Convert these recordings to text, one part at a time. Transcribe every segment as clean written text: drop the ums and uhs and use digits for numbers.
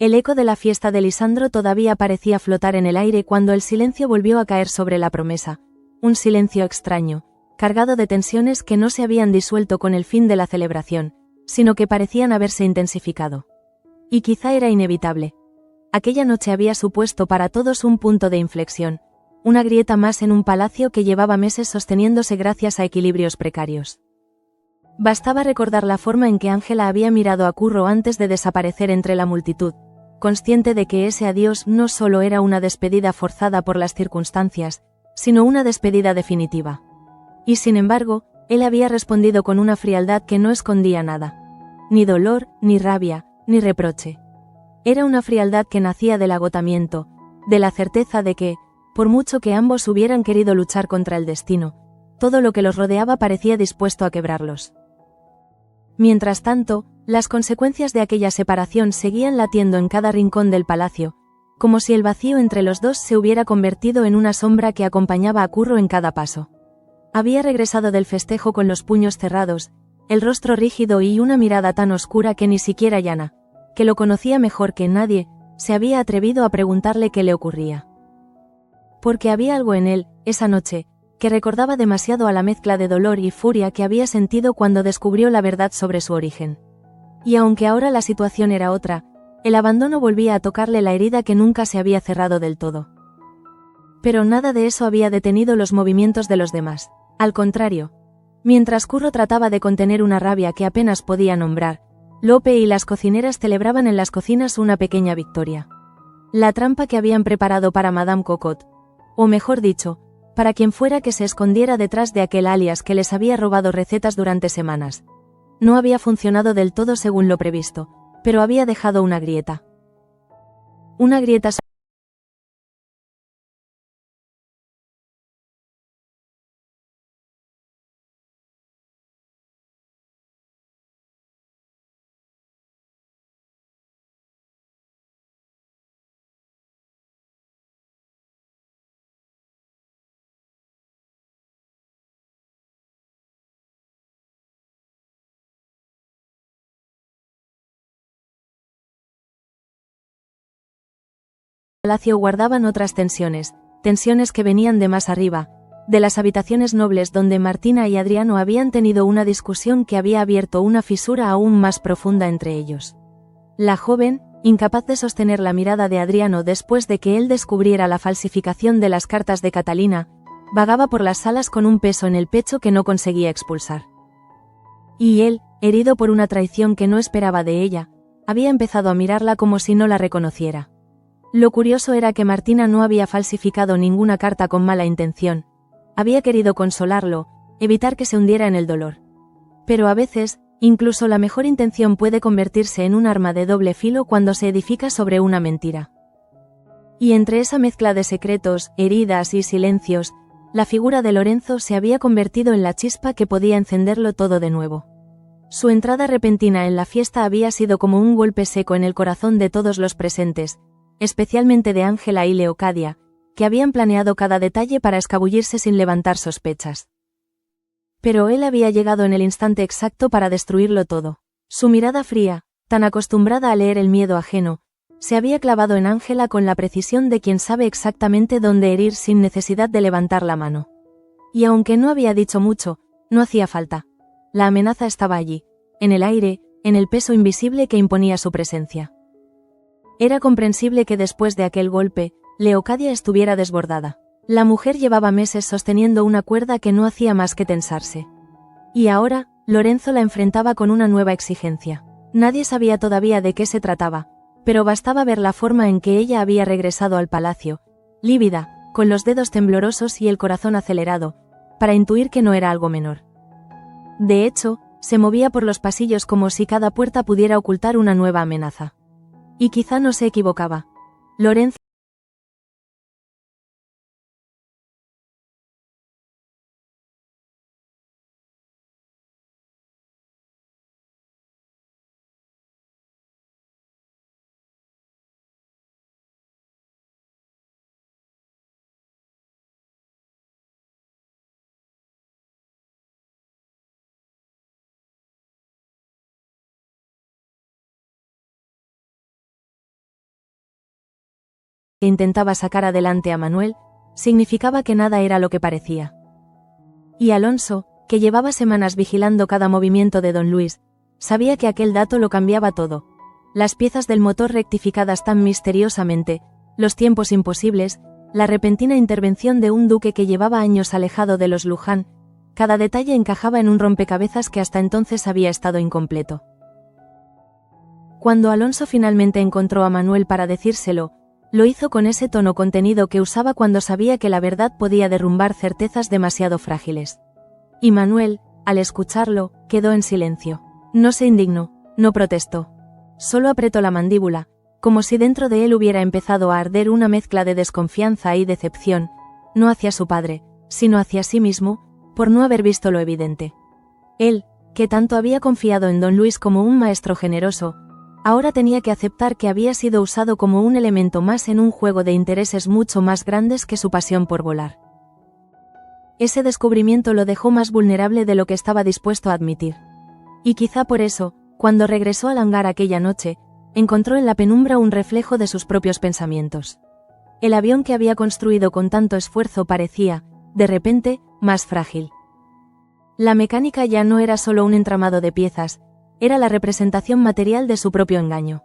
El eco de la fiesta de Lisandro todavía parecía flotar en el aire cuando el silencio volvió a caer sobre la promesa. Un silencio extraño, cargado de tensiones que no se habían disuelto con el fin de la celebración, sino que parecían haberse intensificado. Y quizá era inevitable. Aquella noche había supuesto para todos un punto de inflexión, una grieta más en un palacio que llevaba meses sosteniéndose gracias a equilibrios precarios. Bastaba recordar la forma en que Ángela había mirado a Curro antes de desaparecer entre la multitud, consciente de que ese adiós no solo era una despedida forzada por las circunstancias, sino una despedida definitiva. Y sin embargo, él había respondido con una frialdad que no escondía nada. Ni dolor, ni rabia, ni reproche. Era una frialdad que nacía del agotamiento, de la certeza de que, por mucho que ambos hubieran querido luchar contra el destino, todo lo que los rodeaba parecía dispuesto a quebrarlos. Mientras tanto, las consecuencias de aquella separación seguían latiendo en cada rincón del palacio, como si el vacío entre los dos se hubiera convertido en una sombra que acompañaba a Curro en cada paso. Había regresado del festejo con los puños cerrados, el rostro rígido y una mirada tan oscura que ni siquiera Yana, que lo conocía mejor que nadie, se había atrevido a preguntarle qué le ocurría. Porque había algo en él, esa noche, que recordaba demasiado a la mezcla de dolor y furia que había sentido cuando descubrió la verdad sobre su origen. Y aunque ahora la situación era otra, el abandono volvía a tocarle la herida que nunca se había cerrado del todo. Pero nada de eso había detenido los movimientos de los demás. Al contrario, mientras Curro trataba de contener una rabia que apenas podía nombrar, Lope y las cocineras celebraban en las cocinas una pequeña victoria. La trampa que habían preparado para Madame Cocotte, o mejor dicho, para quien fuera que se escondiera detrás de aquel alias que les había robado recetas durante semanas. No había funcionado del todo según lo previsto, pero había dejado una grieta. Una grieta. Palacio guardaban otras tensiones que venían de más arriba, de las habitaciones nobles donde Martina y Adriano habían tenido una discusión que había abierto una fisura aún más profunda entre ellos. La joven, incapaz de sostener la mirada de Adriano después de que él descubriera la falsificación de las cartas de Catalina, vagaba por las salas con un peso en el pecho que no conseguía expulsar. Y él, herido por una traición que no esperaba de ella, había empezado a mirarla como si no la reconociera. Lo curioso era que Martina no había falsificado ninguna carta con mala intención. Había querido consolarlo, evitar que se hundiera en el dolor. Pero a veces, incluso la mejor intención puede convertirse en un arma de doble filo cuando se edifica sobre una mentira. Y entre esa mezcla de secretos, heridas y silencios, la figura de Lorenzo se había convertido en la chispa que podía encenderlo todo de nuevo. Su entrada repentina en la fiesta había sido como un golpe seco en el corazón de todos los presentes, especialmente de Ángela y Leocadia, que habían planeado cada detalle para escabullirse sin levantar sospechas. Pero él había llegado en el instante exacto para destruirlo todo. Su mirada fría, tan acostumbrada a leer el miedo ajeno, se había clavado en Ángela con la precisión de quien sabe exactamente dónde herir sin necesidad de levantar la mano. Y aunque no había dicho mucho, no hacía falta. La amenaza estaba allí, en el aire, en el peso invisible que imponía su presencia. Era comprensible que después de aquel golpe, Leocadia estuviera desbordada. La mujer llevaba meses sosteniendo una cuerda que no hacía más que tensarse. Y ahora, Lorenzo la enfrentaba con una nueva exigencia. Nadie sabía todavía de qué se trataba, pero bastaba ver la forma en que ella había regresado al palacio, lívida, con los dedos temblorosos y el corazón acelerado, para intuir que no era algo menor. De hecho, se movía por los pasillos como si cada puerta pudiera ocultar una nueva amenaza. Y quizá no se equivocaba. Lorenzo que intentaba sacar adelante a Manuel, significaba que nada era lo que parecía. Y Alonso, que llevaba semanas vigilando cada movimiento de don Luis, sabía que aquel dato lo cambiaba todo. Las piezas del motor rectificadas tan misteriosamente, los tiempos imposibles, la repentina intervención de un duque que llevaba años alejado de los Luján, cada detalle encajaba en un rompecabezas que hasta entonces había estado incompleto. Cuando Alonso finalmente encontró a Manuel para decírselo, lo hizo con ese tono contenido que usaba cuando sabía que la verdad podía derrumbar certezas demasiado frágiles. Y Manuel, al escucharlo, quedó en silencio. No se indignó, no protestó. Solo apretó la mandíbula, como si dentro de él hubiera empezado a arder una mezcla de desconfianza y decepción, no hacia su padre, sino hacia sí mismo, por no haber visto lo evidente. Él, que tanto había confiado en don Luis como un maestro generoso, ahora tenía que aceptar que había sido usado como un elemento más en un juego de intereses mucho más grandes que su pasión por volar. Ese descubrimiento lo dejó más vulnerable de lo que estaba dispuesto a admitir. Y quizá por eso, cuando regresó al hangar aquella noche, encontró en la penumbra un reflejo de sus propios pensamientos. El avión que había construido con tanto esfuerzo parecía, de repente, más frágil. La mecánica ya no era solo un entramado de piezas, era la representación material de su propio engaño.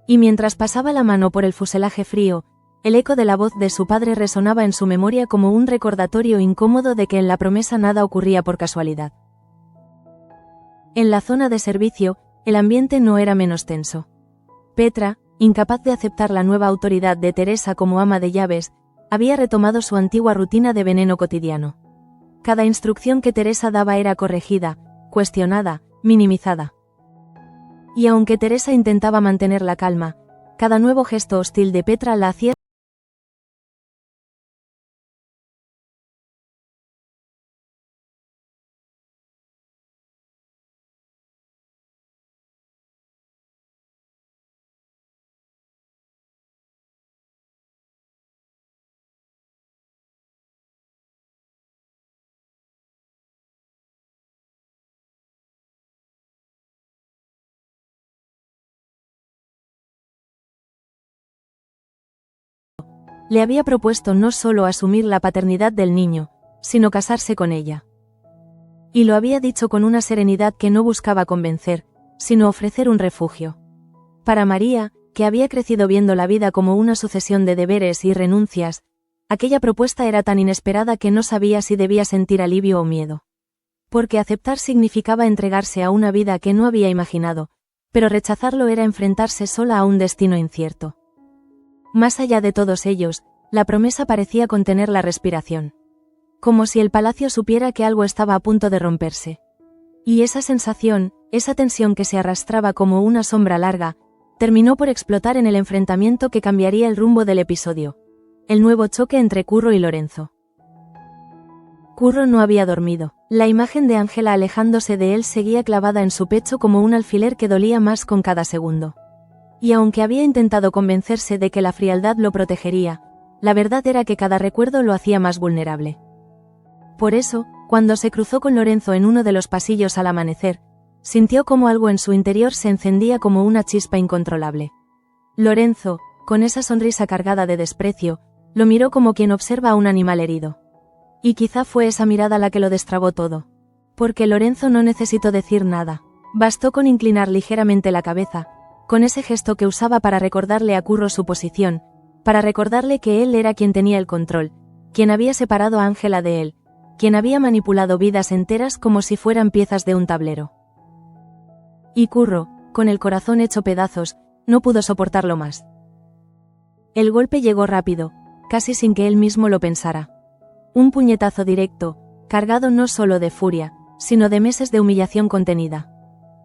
Y mientras pasaba la mano por el fuselaje frío, el eco de la voz de su padre resonaba en su memoria como un recordatorio incómodo de que en la promesa nada ocurría por casualidad. En la zona de servicio, el ambiente no era menos tenso. Petra, incapaz de aceptar la nueva autoridad de Teresa como ama de llaves, había retomado su antigua rutina de veneno cotidiano. Cada instrucción que Teresa daba era corregida, cuestionada, minimizada. Y aunque Teresa intentaba mantener la calma, cada nuevo gesto hostil de Petra la hacía le había propuesto no solo asumir la paternidad del niño, sino casarse con ella. Y lo había dicho con una serenidad que no buscaba convencer, sino ofrecer un refugio. Para María, que había crecido viendo la vida como una sucesión de deberes y renuncias, aquella propuesta era tan inesperada que no sabía si debía sentir alivio o miedo. Porque aceptar significaba entregarse a una vida que no había imaginado, pero rechazarlo era enfrentarse sola a un destino incierto. Más allá de todos ellos, la promesa parecía contener la respiración. Como si el palacio supiera que algo estaba a punto de romperse. Y esa sensación, esa tensión que se arrastraba como una sombra larga, terminó por explotar en el enfrentamiento que cambiaría el rumbo del episodio. El nuevo choque entre Curro y Lorenzo. Curro no había dormido. La imagen de Ángela alejándose de él seguía clavada en su pecho como un alfiler que dolía más con cada segundo. Y aunque había intentado convencerse de que la frialdad lo protegería, la verdad era que cada recuerdo lo hacía más vulnerable. Por eso, cuando se cruzó con Lorenzo en uno de los pasillos al amanecer, sintió como algo en su interior se encendía como una chispa incontrolable. Lorenzo, con esa sonrisa cargada de desprecio, lo miró como quien observa a un animal herido. Y quizá fue esa mirada la que lo destrabó todo. Porque Lorenzo no necesitó decir nada. Bastó con inclinar ligeramente la cabeza, con ese gesto que usaba para recordarle a Curro su posición, para recordarle que él era quien tenía el control, quien había separado a Ángela de él, quien había manipulado vidas enteras como si fueran piezas de un tablero. Y Curro, con el corazón hecho pedazos, no pudo soportarlo más. El golpe llegó rápido, casi sin que él mismo lo pensara. Un puñetazo directo, cargado no solo de furia, sino de meses de humillación contenida.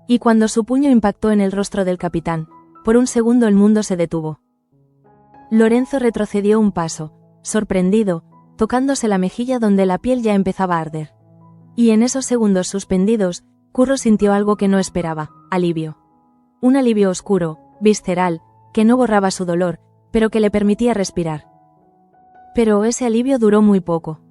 Y cuando su puño impactó en el rostro del capitán, por un segundo el mundo se detuvo. Lorenzo retrocedió un paso, sorprendido, tocándose la mejilla donde la piel ya empezaba a arder. Y en esos segundos suspendidos, Curro sintió algo que no esperaba, alivio. Un alivio oscuro, visceral, que no borraba su dolor, pero que le permitía respirar. Pero ese alivio duró muy poco.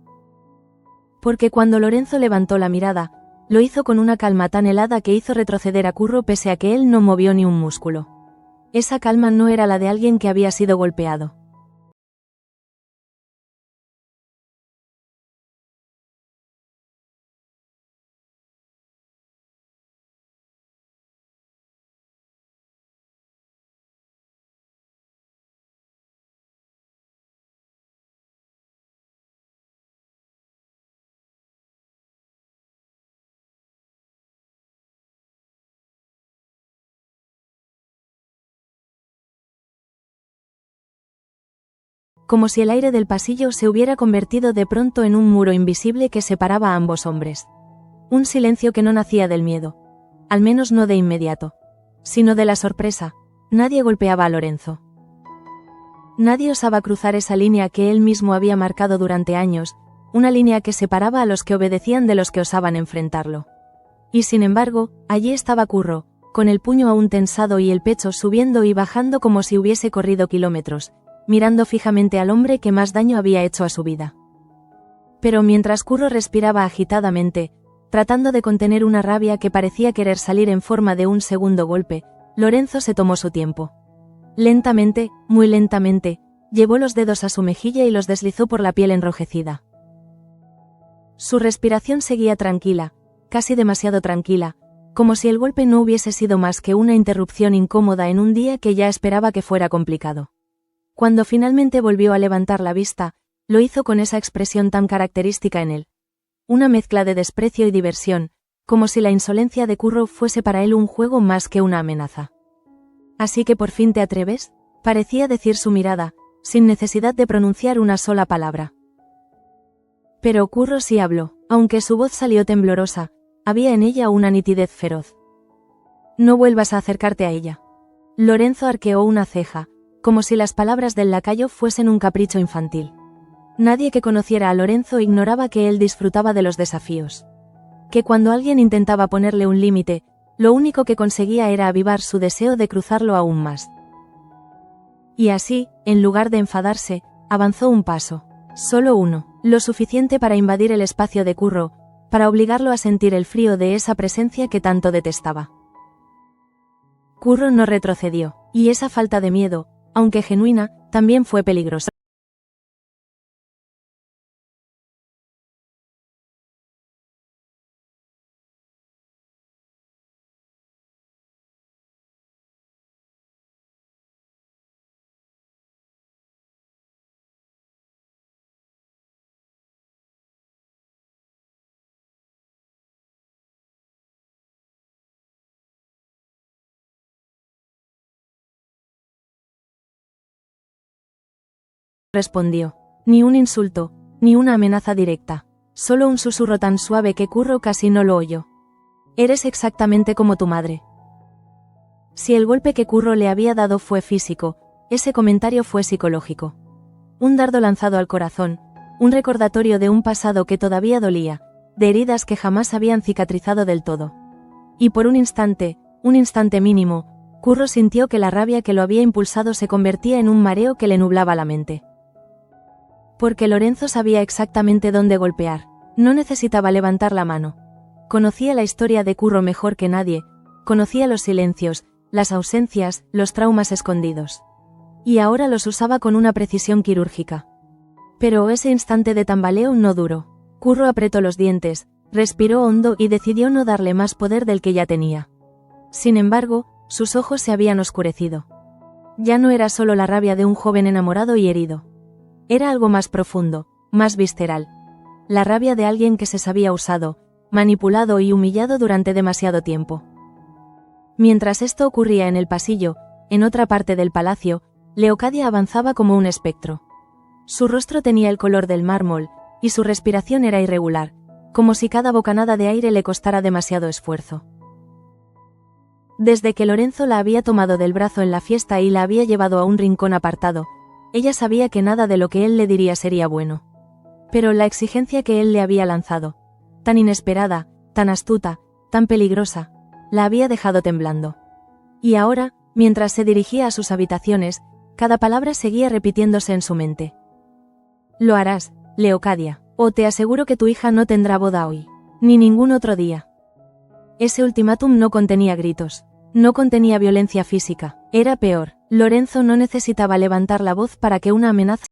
Porque cuando Lorenzo levantó la mirada, lo hizo con una calma tan helada que hizo retroceder a Curro pese a que él no movió ni un músculo. Esa calma no era la de alguien que había sido golpeado. como si el aire del pasillo se hubiera convertido de pronto en un muro invisible que separaba a ambos hombres. Un silencio que no nacía del miedo, al menos no de inmediato, sino de la sorpresa. Nadie golpeaba a Lorenzo. Nadie osaba cruzar esa línea que él mismo había marcado durante años, una línea que separaba a los que obedecían de los que osaban enfrentarlo. Y sin embargo, allí estaba Curro, con el puño aún tensado y el pecho subiendo y bajando como si hubiese corrido kilómetros, mirando fijamente al hombre que más daño había hecho a su vida. Pero mientras Curro respiraba agitadamente, tratando de contener una rabia que parecía querer salir en forma de un segundo golpe, Lorenzo se tomó su tiempo. Lentamente, muy lentamente, llevó los dedos a su mejilla y los deslizó por la piel enrojecida. Su respiración seguía tranquila, casi demasiado tranquila, como si el golpe no hubiese sido más que una interrupción incómoda en un día que ya esperaba que fuera complicado. Cuando finalmente volvió a levantar la vista, lo hizo con esa expresión tan característica en él. Una mezcla de desprecio y diversión, como si la insolencia de Curro fuese para él un juego más que una amenaza. «¿Así que por fin te atreves?», parecía decir su mirada, sin necesidad de pronunciar una sola palabra. Pero Curro sí habló, aunque su voz salió temblorosa, había en ella una nitidez feroz. «No vuelvas a acercarte a ella». Lorenzo arqueó una ceja, como si las palabras del lacayo fuesen un capricho infantil. Nadie que conociera a Lorenzo ignoraba que él disfrutaba de los desafíos. Que cuando alguien intentaba ponerle un límite, lo único que conseguía era avivar su deseo de cruzarlo aún más. Y así, en lugar de enfadarse, avanzó un paso. Solo uno, lo suficiente para invadir el espacio de Curro, para obligarlo a sentir el frío de esa presencia que tanto detestaba. Curro no retrocedió, y esa falta de miedo, aunque genuina, también fue peligrosa. Respondió. Ni un insulto, ni una amenaza directa, solo un susurro tan suave que Curro casi no lo oyó. Eres exactamente como tu madre. Si el golpe que Curro le había dado fue físico, ese comentario fue psicológico. Un dardo lanzado al corazón, un recordatorio de un pasado que todavía dolía, de heridas que jamás habían cicatrizado del todo. Y por un instante mínimo, Curro sintió que la rabia que lo había impulsado se convertía en un mareo que le nublaba la mente. Porque Lorenzo sabía exactamente dónde golpear, no necesitaba levantar la mano. Conocía la historia de Curro mejor que nadie, conocía los silencios, las ausencias, los traumas escondidos. Y ahora los usaba con una precisión quirúrgica. Pero ese instante de tambaleo no duró. Curro apretó los dientes, respiró hondo y decidió no darle más poder del que ya tenía. Sin embargo, sus ojos se habían oscurecido. Ya no era solo la rabia de un joven enamorado y herido. Era algo más profundo, más visceral. La rabia de alguien que se sabía usado, manipulado y humillado durante demasiado tiempo. Mientras esto ocurría en el pasillo, en otra parte del palacio, Leocadia avanzaba como un espectro. Su rostro tenía el color del mármol, y su respiración era irregular, como si cada bocanada de aire le costara demasiado esfuerzo. Desde que Lorenzo la había tomado del brazo en la fiesta y la había llevado a un rincón apartado, ella sabía que nada de lo que él le diría sería bueno. Pero la exigencia que él le había lanzado, tan inesperada, tan astuta, tan peligrosa, la había dejado temblando. Y ahora, mientras se dirigía a sus habitaciones, cada palabra seguía repitiéndose en su mente. Lo harás, Leocadia, o te aseguro que tu hija no tendrá boda hoy, ni ningún otro día. Ese ultimátum no contenía gritos, no contenía violencia física, era peor. Lorenzo no necesitaba levantar la voz para que una amenaza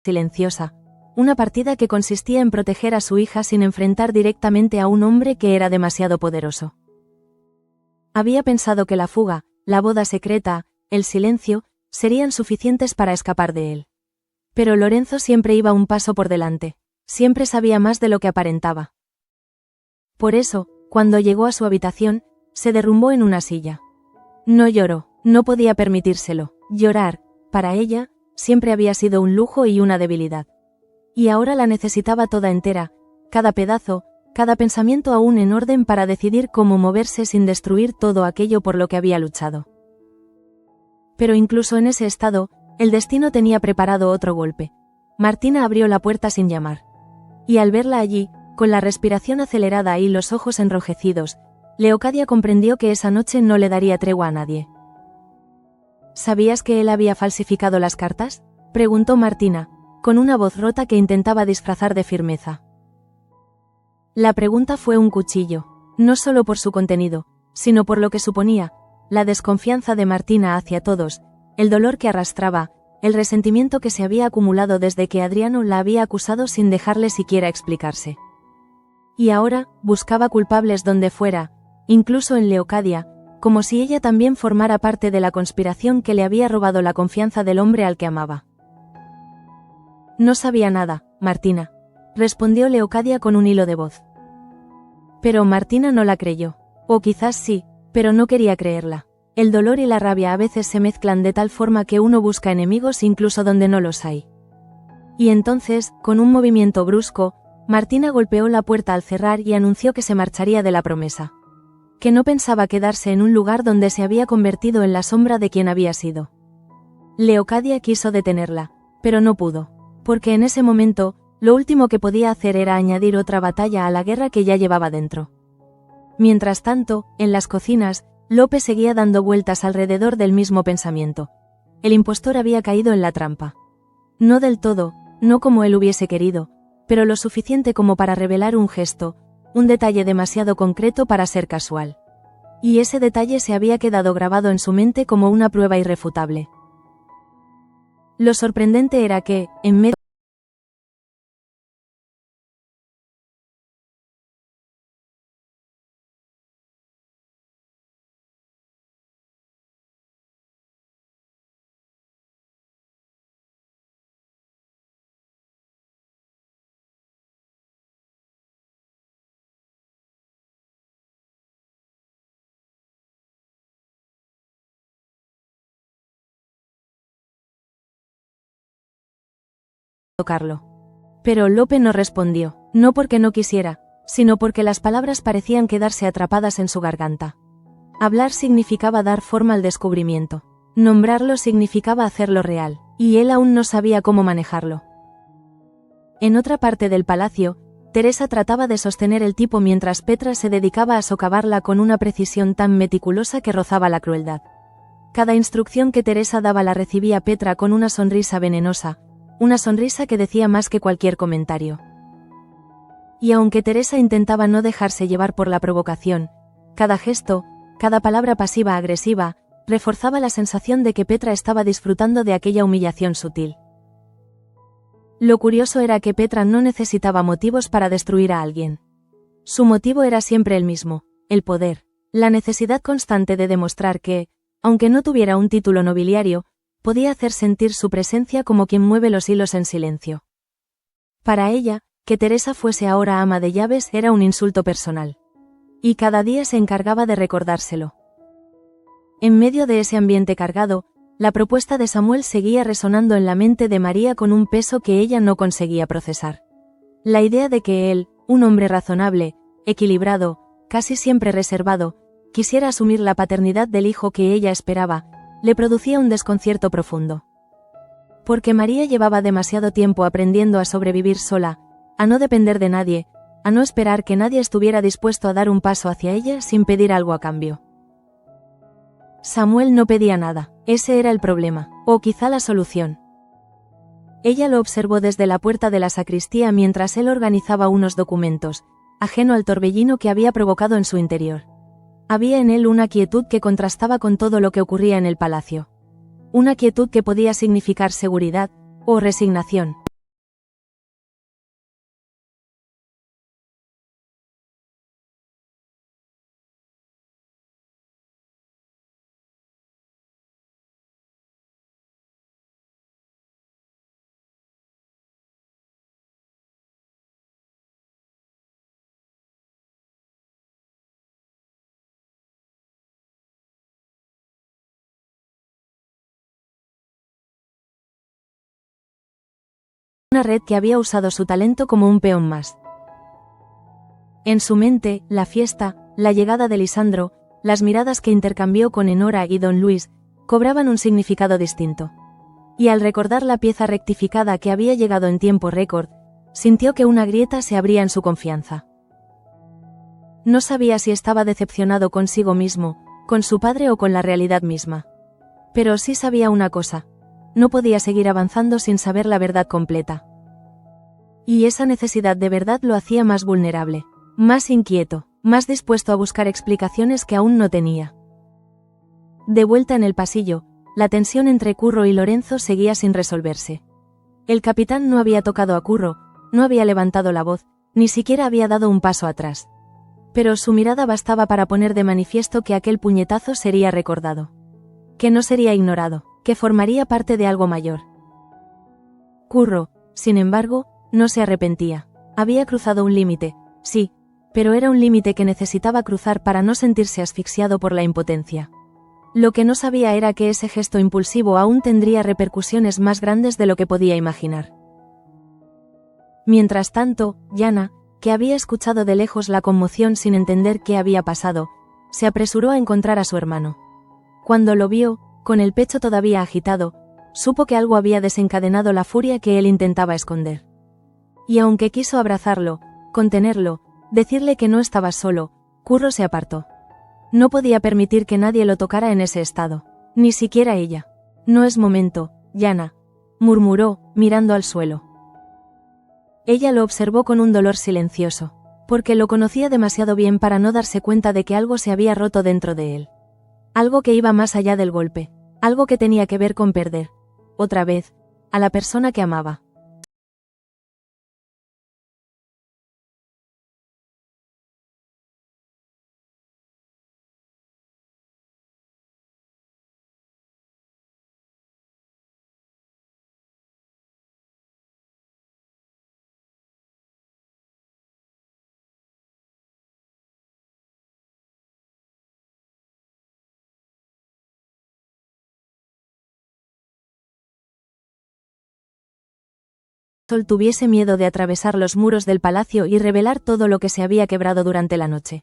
silenciosa, una partida que consistía en proteger a su hija sin enfrentar directamente a un hombre que era demasiado poderoso. Había pensado que la fuga, la boda secreta, el silencio, serían suficientes para escapar de él. Pero Lorenzo siempre iba un paso por delante, siempre sabía más de lo que aparentaba. Por eso, cuando llegó a su habitación, se derrumbó en una silla. No lloró, no podía permitírselo. Llorar, para ella, siempre había sido un lujo y una debilidad. Y ahora la necesitaba toda entera, cada pedazo, cada pensamiento aún en orden para decidir cómo moverse sin destruir todo aquello por lo que había luchado. Pero incluso en ese estado, el destino tenía preparado otro golpe. Martina abrió la puerta sin llamar. Y al verla allí, con la respiración acelerada y los ojos enrojecidos, Leocadia comprendió que esa noche no le daría tregua a nadie. ¿Sabías que él había falsificado las cartas?, preguntó Martina, con una voz rota que intentaba disfrazar de firmeza. La pregunta fue un cuchillo, no solo por su contenido, sino por lo que suponía, la desconfianza de Martina hacia todos, el dolor que arrastraba, el resentimiento que se había acumulado desde que Adriano la había acusado sin dejarle siquiera explicarse. Y ahora, buscaba culpables donde fuera, incluso en Leocadia, como si ella también formara parte de la conspiración que le había robado la confianza del hombre al que amaba. No sabía nada, Martina, respondió Leocadia con un hilo de voz. Pero Martina no la creyó, o quizás sí, pero no quería creerla. El dolor y la rabia a veces se mezclan de tal forma que uno busca enemigos incluso donde no los hay. Y entonces, con un movimiento brusco, Martina golpeó la puerta al cerrar y anunció que se marcharía de la promesa. Que no pensaba quedarse en un lugar donde se había convertido en la sombra de quien había sido. Leocadia quiso detenerla, pero no pudo, porque en ese momento, lo último que podía hacer era añadir otra batalla a la guerra que ya llevaba dentro. Mientras tanto, en las cocinas, Lope seguía dando vueltas alrededor del mismo pensamiento. El impostor había caído en la trampa. No del todo, no como él hubiese querido, pero lo suficiente como para revelar un gesto, un detalle demasiado concreto para ser casual. Y ese detalle se había quedado grabado en su mente como una prueba irrefutable. Lo sorprendente era que, en medio de tocarlo. Pero Lope no respondió, no porque no quisiera, sino porque las palabras parecían quedarse atrapadas en su garganta. Hablar significaba dar forma al descubrimiento. Nombrarlo significaba hacerlo real, y él aún no sabía cómo manejarlo. En otra parte del palacio, Teresa trataba de sostener el tipo mientras Petra se dedicaba a socavarla con una precisión tan meticulosa que rozaba la crueldad. Cada instrucción que Teresa daba la recibía Petra con una sonrisa venenosa, una sonrisa que decía más que cualquier comentario. Y aunque Teresa intentaba no dejarse llevar por la provocación, cada gesto, cada palabra pasiva-agresiva, reforzaba la sensación de que Petra estaba disfrutando de aquella humillación sutil. Lo curioso era que Petra no necesitaba motivos para destruir a alguien. Su motivo era siempre el mismo, el poder, la necesidad constante de demostrar que, aunque no tuviera un título nobiliario, podía hacer sentir su presencia como quien mueve los hilos en silencio. Para ella, que Teresa fuese ahora ama de llaves era un insulto personal. Y cada día se encargaba de recordárselo. En medio de ese ambiente cargado, la propuesta de Samuel seguía resonando en la mente de María con un peso que ella no conseguía procesar. La idea de que él, un hombre razonable, equilibrado, casi siempre reservado, quisiera asumir la paternidad del hijo que ella esperaba, le producía un desconcierto profundo. Porque María llevaba demasiado tiempo aprendiendo a sobrevivir sola, a no depender de nadie, a no esperar que nadie estuviera dispuesto a dar un paso hacia ella sin pedir algo a cambio. Samuel no pedía nada, ese era el problema, o quizá la solución. Ella lo observó desde la puerta de la sacristía mientras él organizaba unos documentos, ajeno al torbellino que había provocado en su interior. Había en él una quietud que contrastaba con todo lo que ocurría en el palacio. Una quietud que podía significar seguridad, o resignación, Una red que había usado su talento como un peón más. En su mente, la fiesta, la llegada de Lisandro, las miradas que intercambió con Enora y don Luis, cobraban un significado distinto. Y al recordar la pieza rectificada que había llegado en tiempo récord, sintió que una grieta se abría en su confianza. No sabía si estaba decepcionado consigo mismo, con su padre o con la realidad misma. Pero sí sabía una cosa: no podía seguir avanzando sin saber la verdad completa. Y esa necesidad de verdad lo hacía más vulnerable, más inquieto, más dispuesto a buscar explicaciones que aún no tenía. De vuelta en el pasillo, la tensión entre Curro y Lorenzo seguía sin resolverse. El capitán no había tocado a Curro, no había levantado la voz, ni siquiera había dado un paso atrás. Pero su mirada bastaba para poner de manifiesto que aquel puñetazo sería recordado. Que no sería ignorado, que formaría parte de algo mayor. Curro, sin embargo, no se arrepentía. Había cruzado un límite, sí, pero era un límite que necesitaba cruzar para no sentirse asfixiado por la impotencia. Lo que no sabía era que ese gesto impulsivo aún tendría repercusiones más grandes de lo que podía imaginar. Mientras tanto, Yana, que había escuchado de lejos la conmoción sin entender qué había pasado, se apresuró a encontrar a su hermano. Cuando lo vio, con el pecho todavía agitado, supo que algo había desencadenado la furia que él intentaba esconder. Y aunque quiso abrazarlo, contenerlo, decirle que no estaba solo, Curro se apartó. No podía permitir que nadie lo tocara en ese estado, ni siquiera ella. No es momento, Yana, murmuró, mirando al suelo. Ella lo observó con un dolor silencioso, porque lo conocía demasiado bien para no darse cuenta de que algo se había roto dentro de él. Algo que iba más allá del golpe, algo que tenía que ver con perder, otra vez, a la persona que amaba. Sol tuviese miedo de atravesar los muros del palacio y revelar todo lo que se había quebrado durante la noche.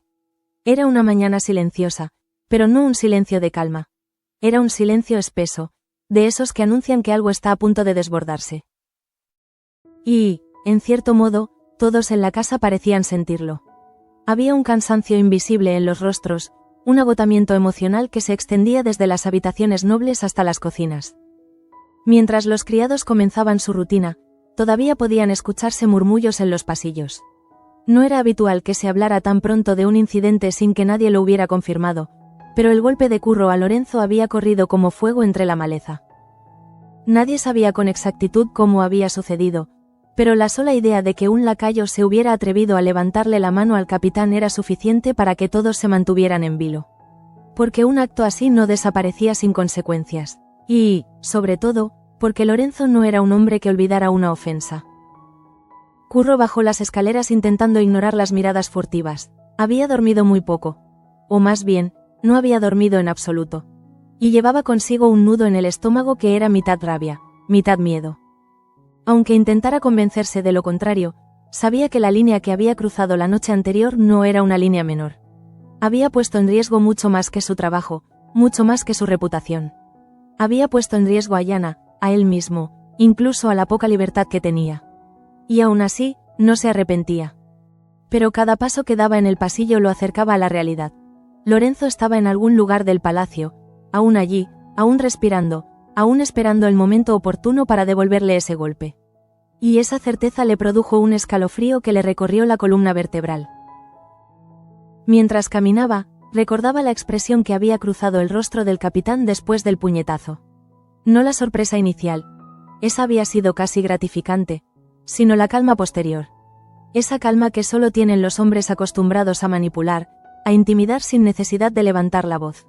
Era una mañana silenciosa, pero no un silencio de calma. Era un silencio espeso, de esos que anuncian que algo está a punto de desbordarse. Y, en cierto modo, todos en la casa parecían sentirlo. Había un cansancio invisible en los rostros, un agotamiento emocional que se extendía desde las habitaciones nobles hasta las cocinas. Mientras los criados comenzaban su rutina, todavía podían escucharse murmullos en los pasillos. No era habitual que se hablara tan pronto de un incidente sin que nadie lo hubiera confirmado, pero el golpe de Curro a Lorenzo había corrido como fuego entre la maleza. Nadie sabía con exactitud cómo había sucedido, pero la sola idea de que un lacayo se hubiera atrevido a levantarle la mano al capitán era suficiente para que todos se mantuvieran en vilo. Porque un acto así no desaparecía sin consecuencias. Y, sobre todo, porque Lorenzo no era un hombre que olvidara una ofensa. Curro bajó las escaleras intentando ignorar las miradas furtivas. Había dormido muy poco. O más bien, no había dormido en absoluto. Y llevaba consigo un nudo en el estómago que era mitad rabia, mitad miedo. Aunque intentara convencerse de lo contrario, sabía que la línea que había cruzado la noche anterior no era una línea menor. Había puesto en riesgo mucho más que su trabajo, mucho más que su reputación. Había puesto en riesgo a Yana, a él mismo, incluso a la poca libertad que tenía. Y aún así, no se arrepentía. Pero cada paso que daba en el pasillo lo acercaba a la realidad. Lorenzo estaba en algún lugar del palacio, aún allí, aún respirando, aún esperando el momento oportuno para devolverle ese golpe. Y esa certeza le produjo un escalofrío que le recorrió la columna vertebral. Mientras caminaba, recordaba la expresión que había cruzado el rostro del capitán después del puñetazo. No la sorpresa inicial, esa había sido casi gratificante, sino la calma posterior. Esa calma que solo tienen los hombres acostumbrados a manipular, a intimidar sin necesidad de levantar la voz.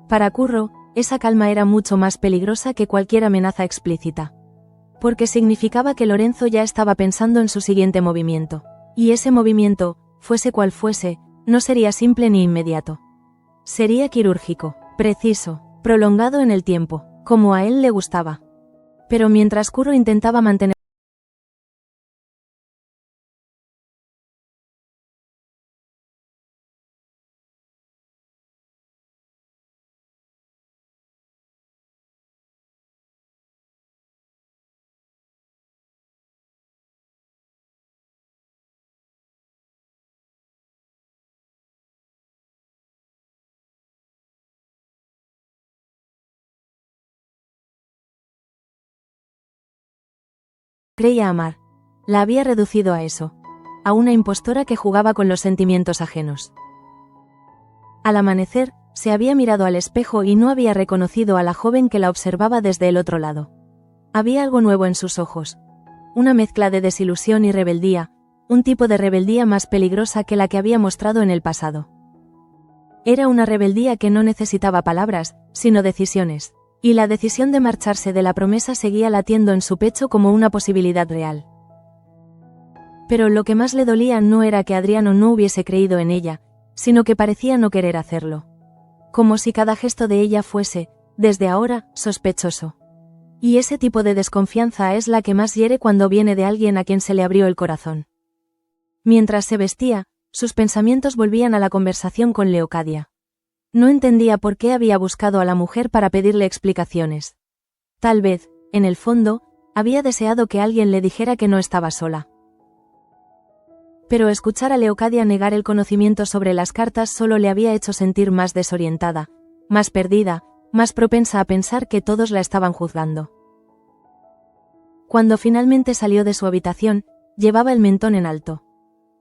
Para Curro, esa calma era mucho más peligrosa que cualquier amenaza explícita. Porque significaba que Lorenzo ya estaba pensando en su siguiente movimiento. Y ese movimiento, fuese cual fuese, no sería simple ni inmediato. Sería quirúrgico, preciso, prolongado en el tiempo, como a él le gustaba. Pero mientras Curro intentaba mantener creía amar. La había reducido a eso. A una impostora que jugaba con los sentimientos ajenos. Al amanecer, se había mirado al espejo y no había reconocido a la joven que la observaba desde el otro lado. Había algo nuevo en sus ojos. Una mezcla de desilusión y rebeldía, un tipo de rebeldía más peligrosa que la que había mostrado en el pasado. Era una rebeldía que no necesitaba palabras, sino decisiones. Y la decisión de marcharse de la promesa seguía latiendo en su pecho como una posibilidad real. Pero lo que más le dolía no era que Adriano no hubiese creído en ella, sino que parecía no querer hacerlo. Como si cada gesto de ella fuese, desde ahora, sospechoso. Y ese tipo de desconfianza es la que más hiere cuando viene de alguien a quien se le abrió el corazón. Mientras se vestía, sus pensamientos volvían a la conversación con Leocadia. No entendía por qué había buscado a la mujer para pedirle explicaciones. Tal vez, en el fondo, había deseado que alguien le dijera que no estaba sola. Pero escuchar a Leocadia negar el conocimiento sobre las cartas solo le había hecho sentir más desorientada, más perdida, más propensa a pensar que todos la estaban juzgando. Cuando finalmente salió de su habitación, llevaba el mentón en alto.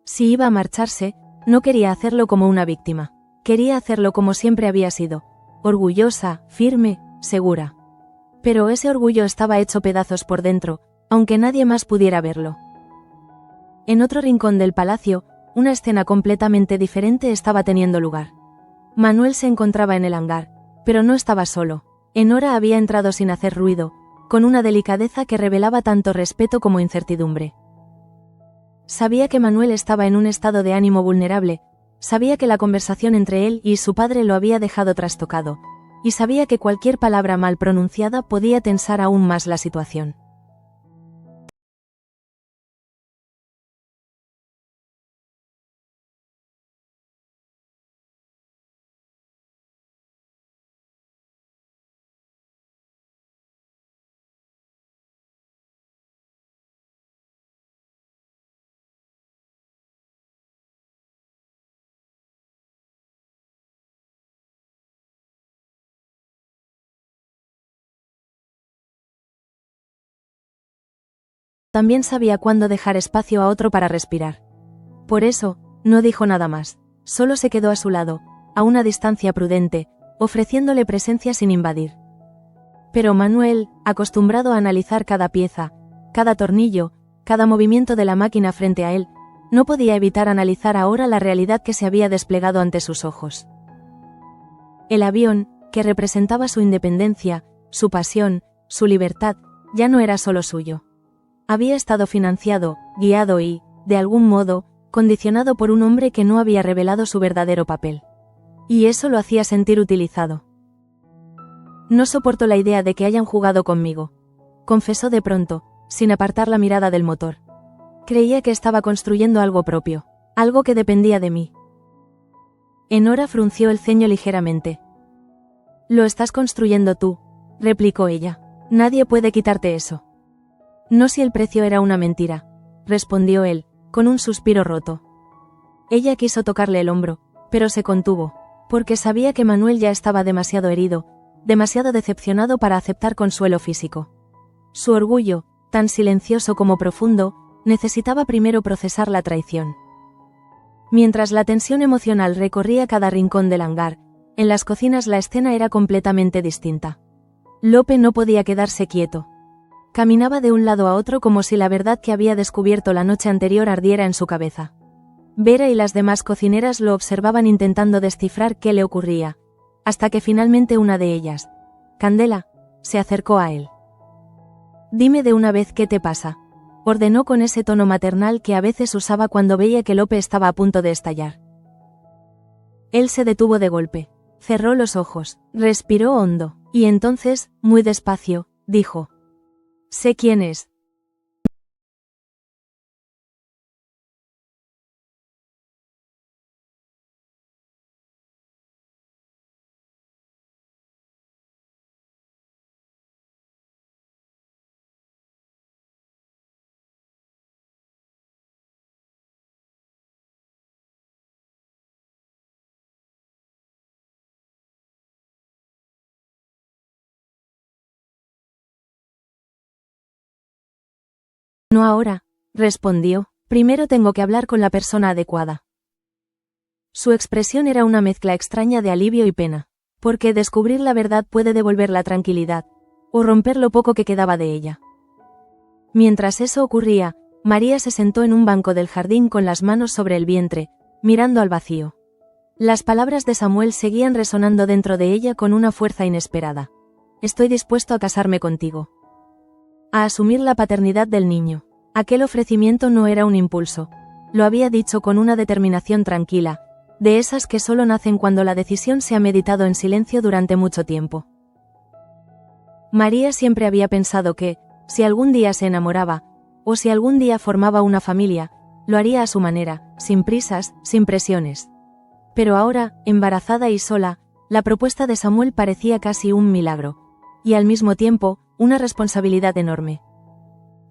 Si iba a marcharse, no quería hacerlo como una víctima. Quería hacerlo como siempre había sido, orgullosa, firme, segura. Pero ese orgullo estaba hecho pedazos por dentro, aunque nadie más pudiera verlo. En otro rincón del palacio, una escena completamente diferente estaba teniendo lugar. Manuel se encontraba en el hangar, pero no estaba solo. Enora había entrado sin hacer ruido, con una delicadeza que revelaba tanto respeto como incertidumbre. Sabía que Manuel estaba en un estado de ánimo vulnerable, sabía que la conversación entre él y su padre lo había dejado trastocado, y sabía que cualquier palabra mal pronunciada podía tensar aún más la situación. También sabía cuándo dejar espacio a otro para respirar. Por eso, no dijo nada más, solo se quedó a su lado, a una distancia prudente, ofreciéndole presencia sin invadir. Pero Manuel, acostumbrado a analizar cada pieza, cada tornillo, cada movimiento de la máquina frente a él, no podía evitar analizar ahora la realidad que se había desplegado ante sus ojos. El avión, que representaba su independencia, su pasión, su libertad, ya no era solo suyo. Había estado financiado, guiado y, de algún modo, condicionado por un hombre que no había revelado su verdadero papel. Y eso lo hacía sentir utilizado. No soporto la idea de que hayan jugado conmigo, confesó de pronto, sin apartar la mirada del motor. Creía que estaba construyendo algo propio, algo que dependía de mí. Enora frunció el ceño ligeramente. Lo estás construyendo tú, replicó ella. Nadie puede quitarte eso. No si el precio era una mentira, respondió él, con un suspiro roto. Ella quiso tocarle el hombro, pero se contuvo, porque sabía que Manuel ya estaba demasiado herido, demasiado decepcionado para aceptar consuelo físico. Su orgullo, tan silencioso como profundo, necesitaba primero procesar la traición. Mientras la tensión emocional recorría cada rincón del hangar, en las cocinas la escena era completamente distinta. Lope no podía quedarse quieto. Caminaba de un lado a otro como si la verdad que había descubierto la noche anterior ardiera en su cabeza. Vera y las demás cocineras lo observaban intentando descifrar qué le ocurría, hasta que finalmente una de ellas, Candela, se acercó a él. Dime de una vez qué te pasa, ordenó con ese tono maternal que a veces usaba cuando veía que Lope estaba a punto de estallar. Él se detuvo de golpe, cerró los ojos, respiró hondo, y entonces, muy despacio, dijo: sé quién es. No ahora, respondió, primero tengo que hablar con la persona adecuada. Su expresión era una mezcla extraña de alivio y pena, porque descubrir la verdad puede devolver la tranquilidad, o romper lo poco que quedaba de ella. Mientras eso ocurría, María se sentó en un banco del jardín con las manos sobre el vientre, mirando al vacío. Las palabras de Samuel seguían resonando dentro de ella con una fuerza inesperada. Estoy dispuesto a casarme contigo. A asumir la paternidad del niño. Aquel ofrecimiento no era un impulso. Lo había dicho con una determinación tranquila, de esas que solo nacen cuando la decisión se ha meditado en silencio durante mucho tiempo. María siempre había pensado que, si algún día se enamoraba, o si algún día formaba una familia, lo haría a su manera, sin prisas, sin presiones. Pero ahora, embarazada y sola, la propuesta de Samuel parecía casi un milagro, y al mismo tiempo, una responsabilidad enorme.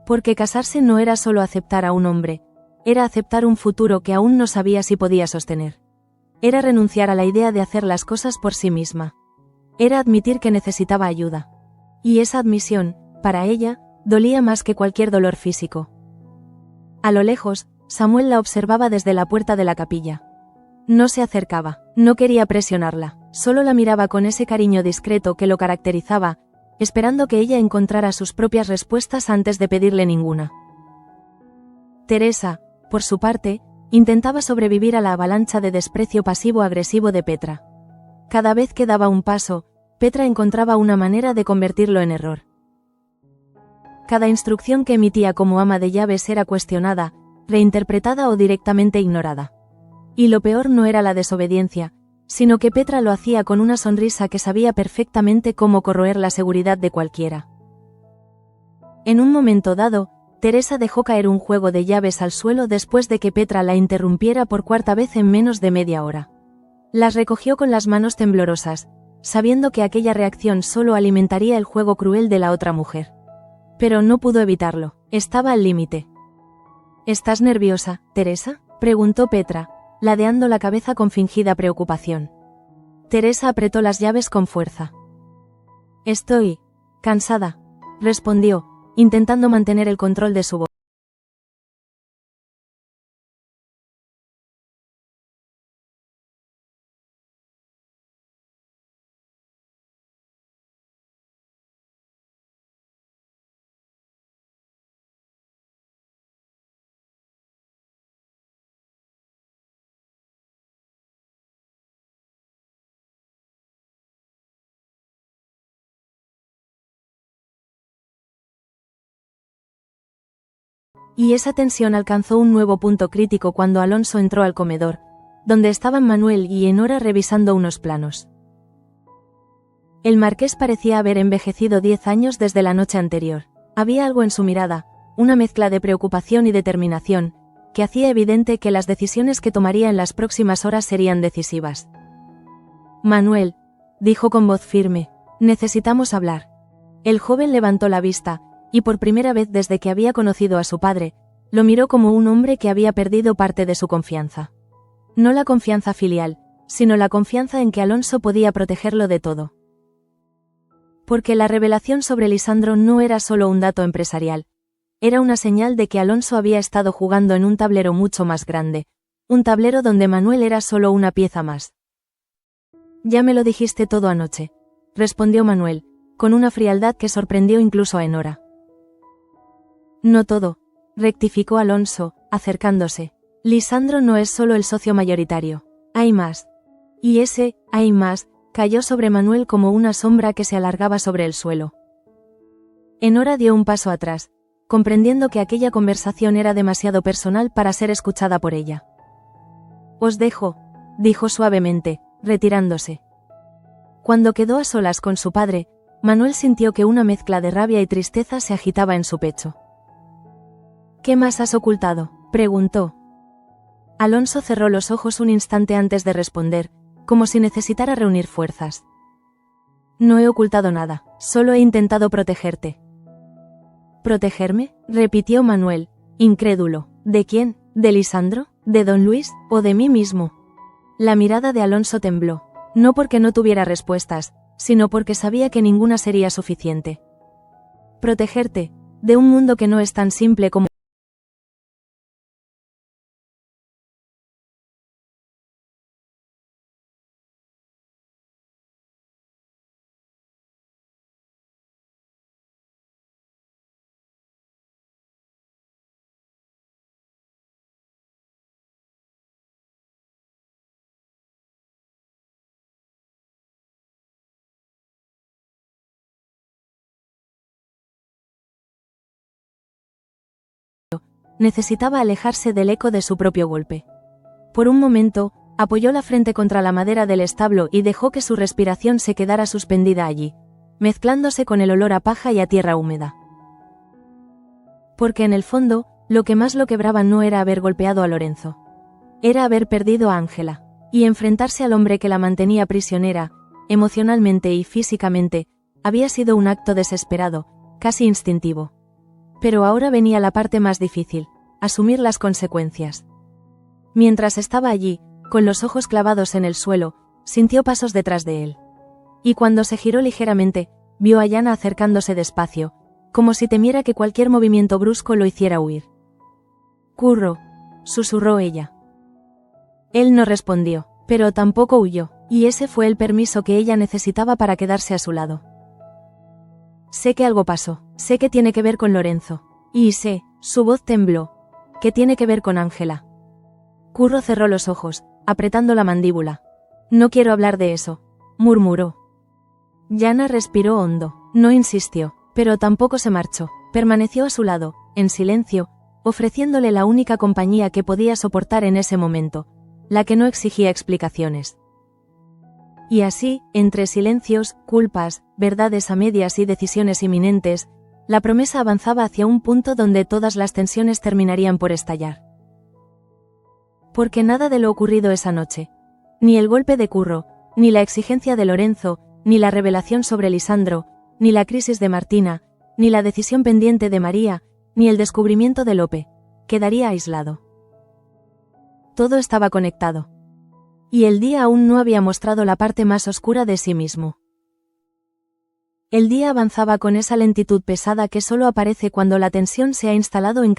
Porque casarse no era solo aceptar a un hombre, era aceptar un futuro que aún no sabía si podía sostener. Era renunciar a la idea de hacer las cosas por sí misma. Era admitir que necesitaba ayuda. Y esa admisión, para ella, dolía más que cualquier dolor físico. A lo lejos, Samuel la observaba desde la puerta de la capilla. No se acercaba, no quería presionarla, solo la miraba con ese cariño discreto que lo caracterizaba, esperando que ella encontrara sus propias respuestas antes de pedirle ninguna. Teresa, por su parte, intentaba sobrevivir a la avalancha de desprecio pasivo-agresivo de Petra. Cada vez que daba un paso, Petra encontraba una manera de convertirlo en error. Cada instrucción que emitía como ama de llaves era cuestionada, reinterpretada o directamente ignorada. Y lo peor no era la desobediencia, sino que Petra lo hacía con una sonrisa que sabía perfectamente cómo corroer la seguridad de cualquiera. En un momento dado, Teresa dejó caer un juego de llaves al suelo después de que Petra la interrumpiera por cuarta vez en menos de media hora. Las recogió con las manos temblorosas, sabiendo que aquella reacción solo alimentaría el juego cruel de la otra mujer. Pero no pudo evitarlo, estaba al límite. ¿Estás nerviosa, Teresa?, preguntó Petra, ladeando la cabeza con fingida preocupación. Teresa apretó las llaves con fuerza. Estoy cansada, respondió, intentando mantener el control de su voz. Y esa tensión alcanzó un nuevo punto crítico cuando Alonso entró al comedor, donde estaban Manuel y Enora revisando unos planos. El marqués parecía haber envejecido 10 años desde la noche anterior. Había algo en su mirada, una mezcla de preocupación y determinación, que hacía evidente que las decisiones que tomaría en las próximas horas serían decisivas. Manuel, dijo con voz firme, necesitamos hablar. El joven levantó la vista, y por primera vez desde que había conocido a su padre, lo miró como un hombre que había perdido parte de su confianza. No la confianza filial, sino la confianza en que Alonso podía protegerlo de todo. Porque la revelación sobre Lisandro no era solo un dato empresarial, era una señal de que Alonso había estado jugando en un tablero mucho más grande, un tablero donde Manuel era solo una pieza más. Ya me lo dijiste todo anoche, respondió Manuel, con una frialdad que sorprendió incluso a Enora. No todo, rectificó Alonso, acercándose. Lisandro no es solo el socio mayoritario, hay más. Y ese, hay más, cayó sobre Manuel como una sombra que se alargaba sobre el suelo. Enora dio un paso atrás, comprendiendo que aquella conversación era demasiado personal para ser escuchada por ella. Os dejo, dijo suavemente, retirándose. Cuando quedó a solas con su padre, Manuel sintió que una mezcla de rabia y tristeza se agitaba en su pecho. ¿Qué más has ocultado?, preguntó. Alonso cerró los ojos un instante antes de responder, como si necesitara reunir fuerzas. No he ocultado nada, solo he intentado protegerte. ¿Protegerme?, repitió Manuel, incrédulo. ¿De quién? ¿De Lisandro? ¿De don Luis? ¿O de mí mismo? La mirada de Alonso tembló, no porque no tuviera respuestas, sino porque sabía que ninguna sería suficiente. Protegerte, de un mundo que no es tan simple como necesitaba alejarse del eco de su propio golpe. Por un momento, apoyó la frente contra la madera del establo y dejó que su respiración se quedara suspendida allí, mezclándose con el olor a paja y a tierra húmeda. Porque en el fondo, lo que más lo quebraba no era haber golpeado a Lorenzo. Era haber perdido a Ángela, y enfrentarse al hombre que la mantenía prisionera, emocionalmente y físicamente, había sido un acto desesperado, casi instintivo. Pero ahora venía la parte más difícil, asumir las consecuencias. Mientras estaba allí, con los ojos clavados en el suelo, sintió pasos detrás de él. Y cuando se giró ligeramente, vio a Yana acercándose despacio, como si temiera que cualquier movimiento brusco lo hiciera huir. «Curro», susurró ella. Él no respondió, pero tampoco huyó, y ese fue el permiso que ella necesitaba para quedarse a su lado. «Sé que algo pasó, sé que tiene que ver con Lorenzo, y sé», su voz tembló, «que tiene que ver con Ángela». Curro cerró los ojos, apretando la mandíbula. «No quiero hablar de eso», murmuró. Yana respiró hondo, no insistió, pero tampoco se marchó, permaneció a su lado, en silencio, ofreciéndole la única compañía que podía soportar en ese momento, la que no exigía explicaciones. Y así, entre silencios, culpas, verdades a medias y decisiones inminentes, la promesa avanzaba hacia un punto donde todas las tensiones terminarían por estallar. Porque nada de lo ocurrido esa noche, ni el golpe de Curro, ni la exigencia de Lorenzo, ni la revelación sobre Lisandro, ni la crisis de Martina, ni la decisión pendiente de María, ni el descubrimiento de Lope, quedaría aislado. Todo estaba conectado. Y el día aún no había mostrado la parte más oscura de sí mismo. El día avanzaba con esa lentitud pesada que solo aparece cuando la tensión se ha instalado en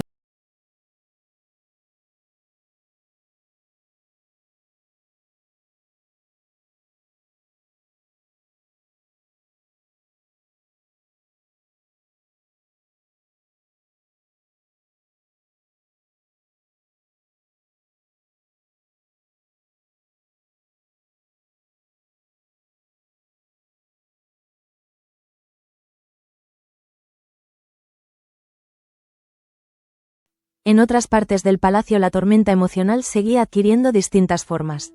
En otras partes del palacio la tormenta emocional seguía adquiriendo distintas formas.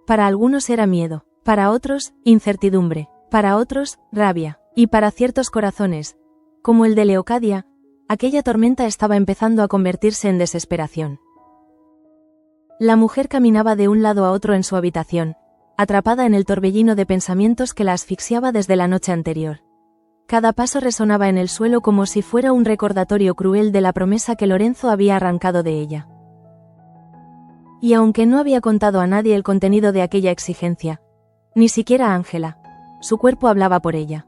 Para algunos era miedo, para otros, incertidumbre, para otros, rabia, y para ciertos corazones, como el de Leocadia, aquella tormenta estaba empezando a convertirse en desesperación. La mujer caminaba de un lado a otro en su habitación, atrapada en el torbellino de pensamientos que la asfixiaba desde la noche anterior. Cada paso resonaba en el suelo como si fuera un recordatorio cruel de la promesa que Lorenzo había arrancado de ella. Y aunque no había contado a nadie el contenido de aquella exigencia, ni siquiera a Ángela, su cuerpo hablaba por ella.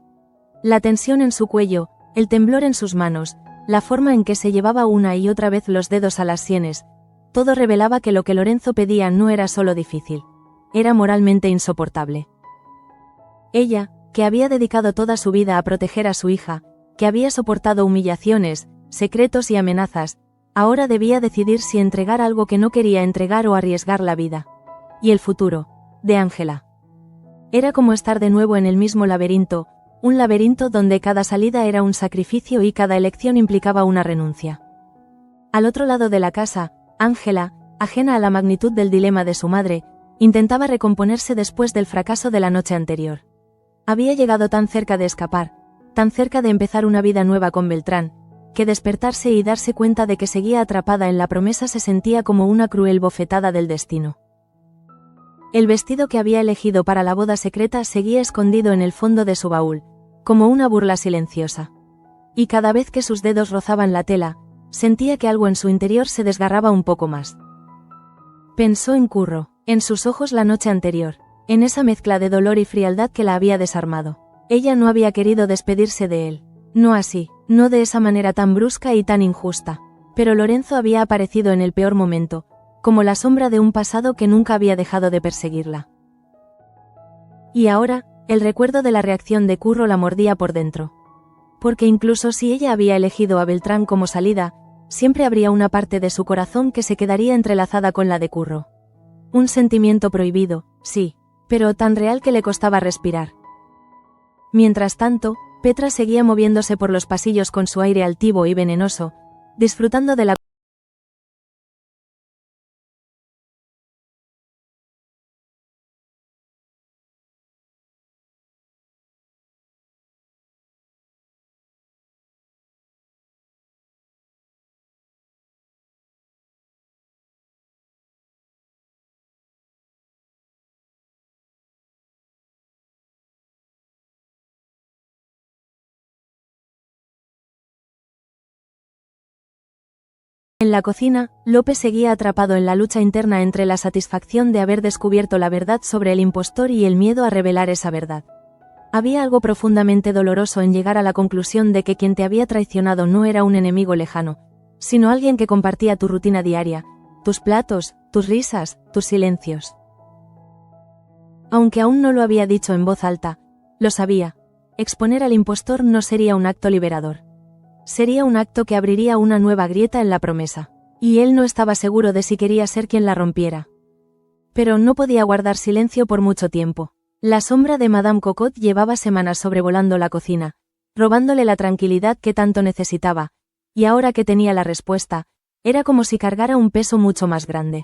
La tensión en su cuello, el temblor en sus manos, la forma en que se llevaba una y otra vez los dedos a las sienes, todo revelaba que lo que Lorenzo pedía no era solo difícil, era moralmente insoportable. Ella, que había dedicado toda su vida a proteger a su hija, que había soportado humillaciones, secretos y amenazas, ahora debía decidir si entregar algo que no quería entregar o arriesgar la vida. Y el futuro, de Ángela. Era como estar de nuevo en el mismo laberinto, un laberinto donde cada salida era un sacrificio y cada elección implicaba una renuncia. Al otro lado de la casa, Ángela, ajena a la magnitud del dilema de su madre, intentaba recomponerse después del fracaso de la noche anterior. Había llegado tan cerca de escapar, tan cerca de empezar una vida nueva con Beltrán, que despertarse y darse cuenta de que seguía atrapada en la promesa se sentía como una cruel bofetada del destino. El vestido que había elegido para la boda secreta seguía escondido en el fondo de su baúl, como una burla silenciosa. Y cada vez que sus dedos rozaban la tela, sentía que algo en su interior se desgarraba un poco más. Pensó en Curro, en sus ojos la noche anterior, en esa mezcla de dolor y frialdad que la había desarmado. Ella no había querido despedirse de él, no así, no de esa manera tan brusca y tan injusta, pero Lorenzo había aparecido en el peor momento, como la sombra de un pasado que nunca había dejado de perseguirla. Y ahora, el recuerdo de la reacción de Curro la mordía por dentro. Porque incluso si ella había elegido a Beltrán como salida, siempre habría una parte de su corazón que se quedaría entrelazada con la de Curro. Un sentimiento prohibido, sí, pero tan real que le costaba respirar. Mientras tanto, Petra seguía moviéndose por los pasillos con su aire altivo y venenoso, disfrutando de la En la cocina, Lope seguía atrapado en la lucha interna entre la satisfacción de haber descubierto la verdad sobre el impostor y el miedo a revelar esa verdad. Había algo profundamente doloroso en llegar a la conclusión de que quien te había traicionado no era un enemigo lejano, sino alguien que compartía tu rutina diaria, tus platos, tus risas, tus silencios. Aunque aún no lo había dicho en voz alta, lo sabía. Exponer al impostor no sería un acto liberador. Sería un acto que abriría una nueva grieta en la promesa. Y él no estaba seguro de si quería ser quien la rompiera. Pero no podía guardar silencio por mucho tiempo. La sombra de Madame Cocotte llevaba semanas sobrevolando la cocina, robándole la tranquilidad que tanto necesitaba, y ahora que tenía la respuesta, era como si cargara un peso mucho más grande.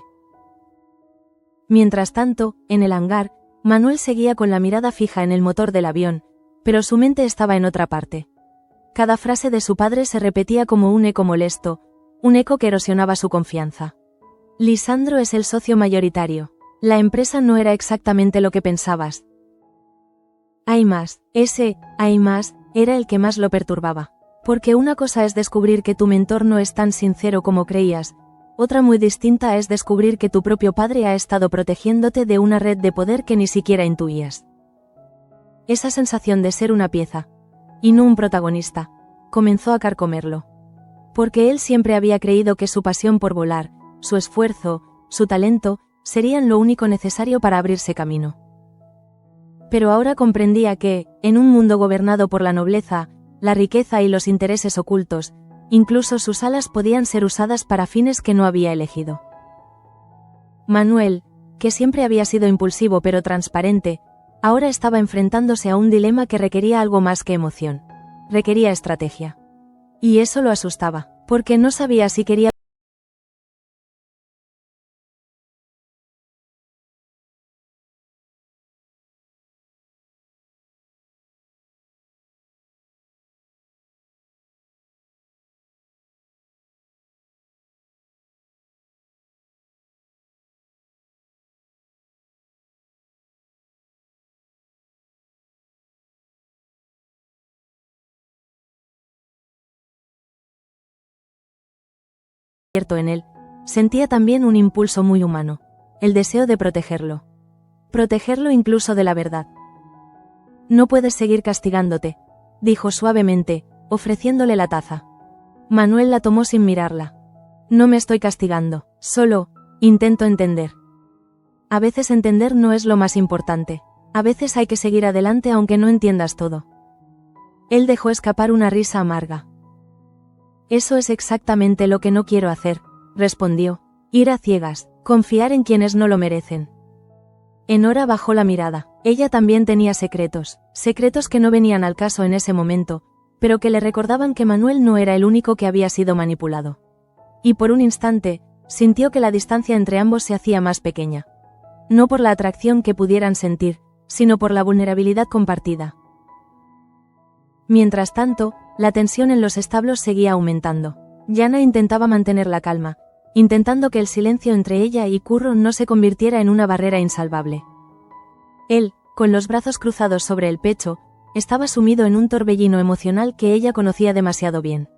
Mientras tanto, en el hangar, Manuel seguía con la mirada fija en el motor del avión, pero su mente estaba en otra parte. Cada frase de su padre se repetía como un eco molesto, un eco que erosionaba su confianza. Lisandro es el socio mayoritario. La empresa no era exactamente lo que pensabas. Hay más, hay más, era el que más lo perturbaba. Porque una cosa es descubrir que tu mentor no es tan sincero como creías, otra muy distinta es descubrir que tu propio padre ha estado protegiéndote de una red de poder que ni siquiera intuías. Esa sensación de ser una pieza, y no un protagonista, comenzó a carcomerlo. Porque él siempre había creído que su pasión por volar, su esfuerzo, su talento, serían lo único necesario para abrirse camino. Pero ahora comprendía que, en un mundo gobernado por la nobleza, la riqueza y los intereses ocultos, incluso sus alas podían ser usadas para fines que no había elegido. Manuel, que siempre había sido impulsivo pero transparente, ahora estaba enfrentándose a un dilema que requería algo más que emoción. Requería estrategia. Y eso lo asustaba, porque no sabía si quería cierto en él, sentía también un impulso muy humano, el deseo de protegerlo. Protegerlo incluso de la verdad. No puedes seguir castigándote, dijo suavemente, ofreciéndole la taza. Manuel la tomó sin mirarla. No me estoy castigando, solo, intento entender. A veces entender no es lo más importante. A veces hay que seguir adelante aunque no entiendas todo. Él dejó escapar una risa amarga. Eso es exactamente lo que no quiero hacer, respondió. Ir a ciegas, confiar en quienes no lo merecen. Enora bajó la mirada. Ella también tenía secretos, secretos que no venían al caso en ese momento, pero que le recordaban que Manuel no era el único que había sido manipulado. Y por un instante, sintió que la distancia entre ambos se hacía más pequeña. No por la atracción que pudieran sentir, sino por la vulnerabilidad compartida. Mientras tanto, la tensión en los establos seguía aumentando. Yana intentaba mantener la calma, intentando que el silencio entre ella y Curro no se convirtiera en una barrera insalvable. Él, con los brazos cruzados sobre el pecho, estaba sumido en un torbellino emocional que ella conocía demasiado bien.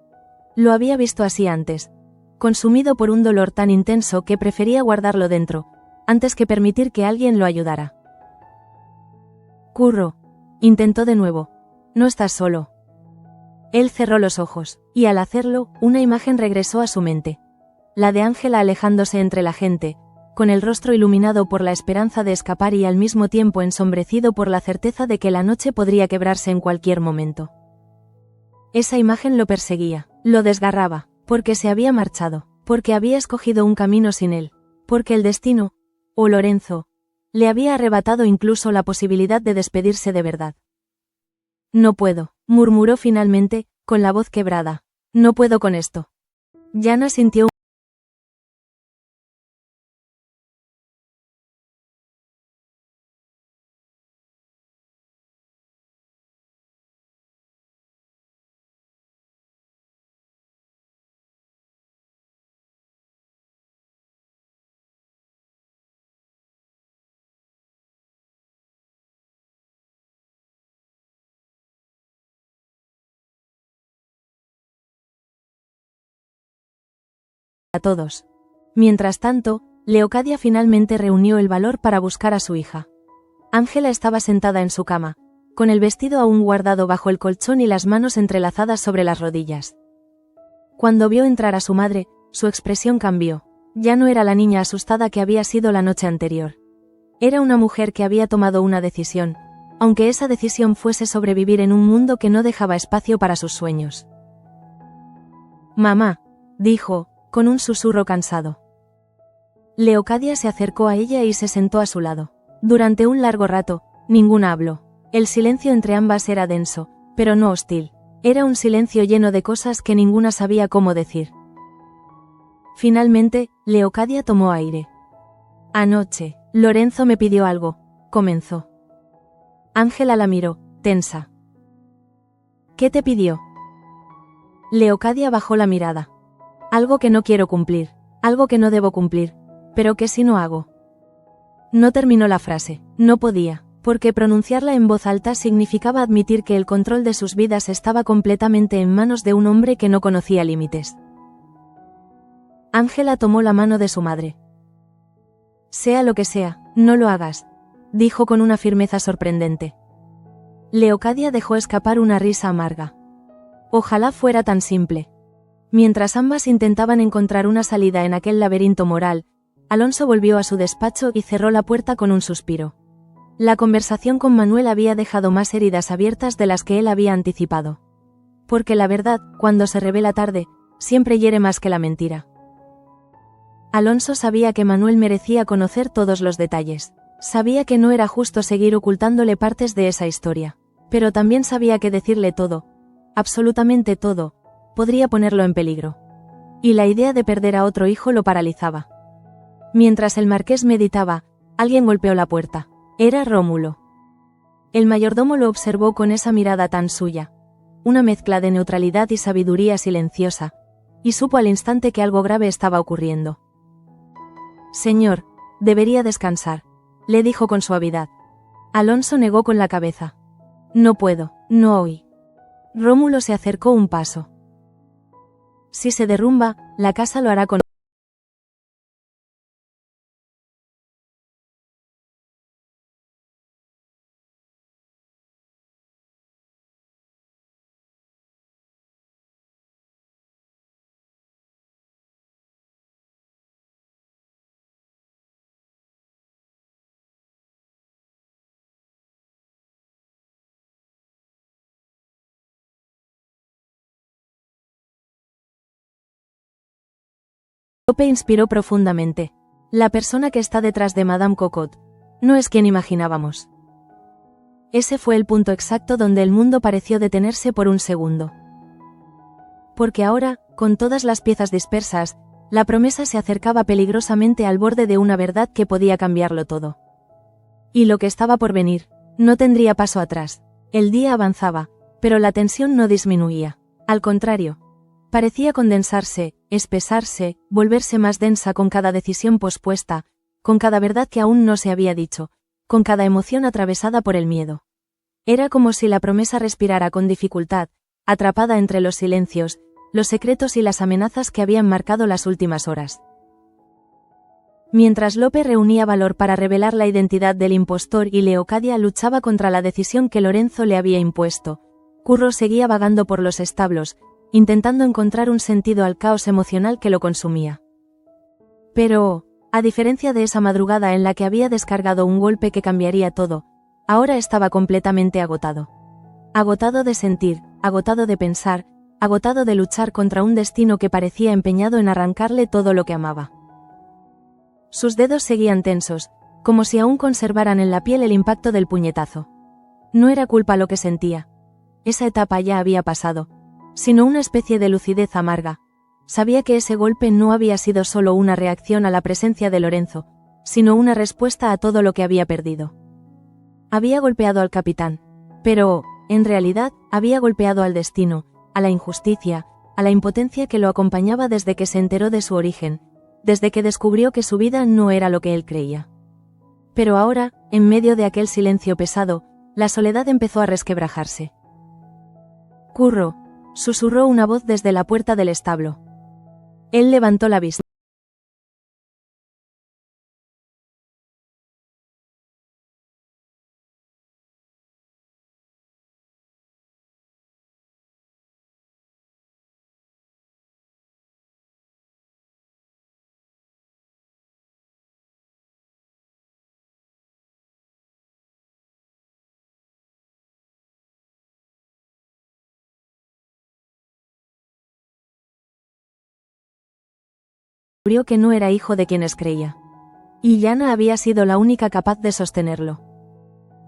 Lo había visto así antes, consumido por un dolor tan intenso que prefería guardarlo dentro, antes que permitir que alguien lo ayudara. Curro, intentó de nuevo. No estás solo. Él cerró los ojos, y al hacerlo, una imagen regresó a su mente. La de Ángela alejándose entre la gente, con el rostro iluminado por la esperanza de escapar y al mismo tiempo ensombrecido por la certeza de que la noche podría quebrarse en cualquier momento. Esa imagen lo perseguía, lo desgarraba, porque se había marchado, porque había escogido un camino sin él, porque el destino, o Lorenzo, le había arrebatado incluso la posibilidad de despedirse de verdad. No puedo, murmuró finalmente, con la voz quebrada. No puedo con esto. Yana sintió a todos. Mientras tanto, Leocadia finalmente reunió el valor para buscar a su hija. Ángela estaba sentada en su cama, con el vestido aún guardado bajo el colchón y las manos entrelazadas sobre las rodillas. Cuando vio entrar a su madre, su expresión cambió. Ya no era la niña asustada que había sido la noche anterior. Era una mujer que había tomado una decisión, aunque esa decisión fuese sobrevivir en un mundo que no dejaba espacio para sus sueños. «Mamá», dijo, con un susurro cansado. Leocadia se acercó a ella y se sentó a su lado. Durante un largo rato, ninguna habló. El silencio entre ambas era denso, pero no hostil. Era un silencio lleno de cosas que ninguna sabía cómo decir. Finalmente, Leocadia tomó aire. «Anoche, Lorenzo me pidió algo», comenzó. Ángela la miró, tensa. «¿Qué te pidió?» Leocadia bajó la mirada. «Algo que no quiero cumplir, algo que no debo cumplir, pero que si no hago». No terminó la frase, no podía, porque pronunciarla en voz alta significaba admitir que el control de sus vidas estaba completamente en manos de un hombre que no conocía límites. Ángela tomó la mano de su madre. «Sea lo que sea, no lo hagas», dijo con una firmeza sorprendente. Leocadia dejó escapar una risa amarga. Ojalá fuera tan simple. Mientras ambas intentaban encontrar una salida en aquel laberinto moral, Alonso volvió a su despacho y cerró la puerta con un suspiro. La conversación con Manuel había dejado más heridas abiertas de las que él había anticipado. Porque la verdad, cuando se revela tarde, siempre hiere más que la mentira. Alonso sabía que Manuel merecía conocer todos los detalles. Sabía que no era justo seguir ocultándole partes de esa historia. Pero también sabía que decirle todo, absolutamente todo, podría ponerlo en peligro. Y la idea de perder a otro hijo lo paralizaba. Mientras el marqués meditaba, alguien golpeó la puerta. Era Rómulo. El mayordomo lo observó con esa mirada tan suya, una mezcla de neutralidad y sabiduría silenciosa, y supo al instante que algo grave estaba ocurriendo. «Señor, debería descansar», le dijo con suavidad. Alonso negó con la cabeza. «No puedo, no hoy». Rómulo se acercó un paso. «Si se derrumba, la casa lo hará con...» Lope inspiró profundamente. La persona que está detrás de Madame Cocotte no es quien imaginábamos. Ese fue el punto exacto donde el mundo pareció detenerse por un segundo. Porque ahora, con todas las piezas dispersas, la promesa se acercaba peligrosamente al borde de una verdad que podía cambiarlo todo. Y lo que estaba por venir, no tendría paso atrás. El día avanzaba, pero la tensión no disminuía. Al contrario, parecía condensarse, espesarse, volverse más densa con cada decisión pospuesta, con cada verdad que aún no se había dicho, con cada emoción atravesada por el miedo. Era como si la promesa respirara con dificultad, atrapada entre los silencios, los secretos y las amenazas que habían marcado las últimas horas. Mientras Lope reunía valor para revelar la identidad del impostor y Leocadia luchaba contra la decisión que Lorenzo le había impuesto, Curro seguía vagando por los establos, intentando encontrar un sentido al caos emocional que lo consumía. Pero, a diferencia de esa madrugada en la que había descargado un golpe que cambiaría todo, ahora estaba completamente agotado. Agotado de sentir, agotado de pensar, agotado de luchar contra un destino que parecía empeñado en arrancarle todo lo que amaba. Sus dedos seguían tensos, como si aún conservaran en la piel el impacto del puñetazo. No era culpa lo que sentía. Esa etapa ya había pasado, sino una especie de lucidez amarga. Sabía que ese golpe no había sido solo una reacción a la presencia de Lorenzo, sino una respuesta a todo lo que había perdido. Había golpeado al capitán, pero, en realidad, había golpeado al destino, a la injusticia, a la impotencia que lo acompañaba desde que se enteró de su origen, desde que descubrió que su vida no era lo que él creía. Pero ahora, en medio de aquel silencio pesado, la soledad empezó a resquebrajarse. «Curro», susurró una voz desde la puerta del establo. Él levantó la vista. Descubrió que no era hijo de quienes creía. Y Yana había sido la única capaz de sostenerlo.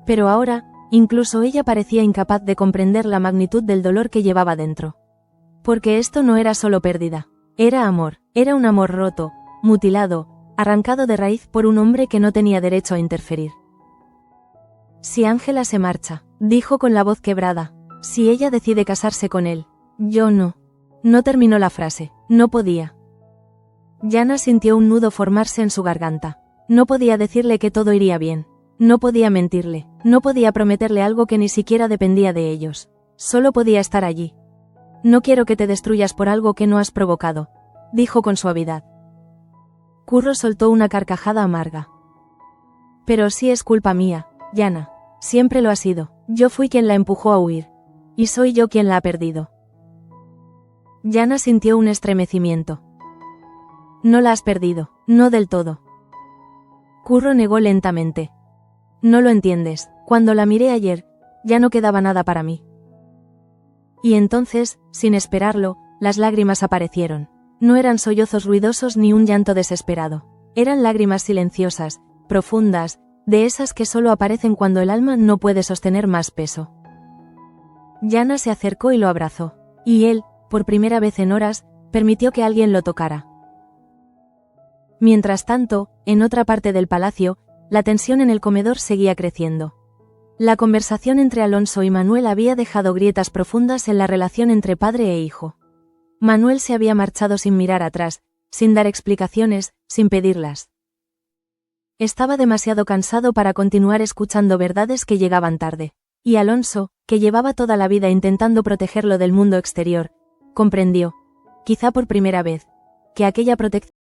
Pero ahora, incluso ella parecía incapaz de comprender la magnitud del dolor que llevaba dentro. Porque esto no era solo pérdida. Era amor, era un amor roto, mutilado, arrancado de raíz por un hombre que no tenía derecho a interferir. Si Ángela se marcha, dijo con la voz quebrada, si ella decide casarse con él, yo no. No terminó la frase, no podía. Yana sintió un nudo formarse en su garganta. No podía decirle que todo iría bien. No podía mentirle, no podía prometerle algo que ni siquiera dependía de ellos. Solo podía estar allí. No quiero que te destruyas por algo que no has provocado, dijo con suavidad. Curro soltó una carcajada amarga. Pero sí es culpa mía, Yana. Siempre lo ha sido. Yo fui quien la empujó a huir. Y soy yo quien la ha perdido. Yana sintió un estremecimiento. No la has perdido, no del todo. Curro negó lentamente. No lo entiendes, cuando la miré ayer, ya no quedaba nada para mí. Y entonces, sin esperarlo, las lágrimas aparecieron. No eran sollozos ruidosos ni un llanto desesperado. Eran lágrimas silenciosas, profundas, de esas que solo aparecen cuando el alma no puede sostener más peso. Yana se acercó y lo abrazó. Y él, por primera vez en horas, permitió que alguien lo tocara. Mientras tanto, en otra parte del palacio, la tensión en el comedor seguía creciendo. La conversación entre Alonso y Manuel había dejado grietas profundas en la relación entre padre e hijo. Manuel se había marchado sin mirar atrás, sin dar explicaciones, sin pedirlas. Estaba demasiado cansado para continuar escuchando verdades que llegaban tarde. Y Alonso, que llevaba toda la vida intentando protegerlo del mundo exterior, comprendió, quizá por primera vez, que aquella protección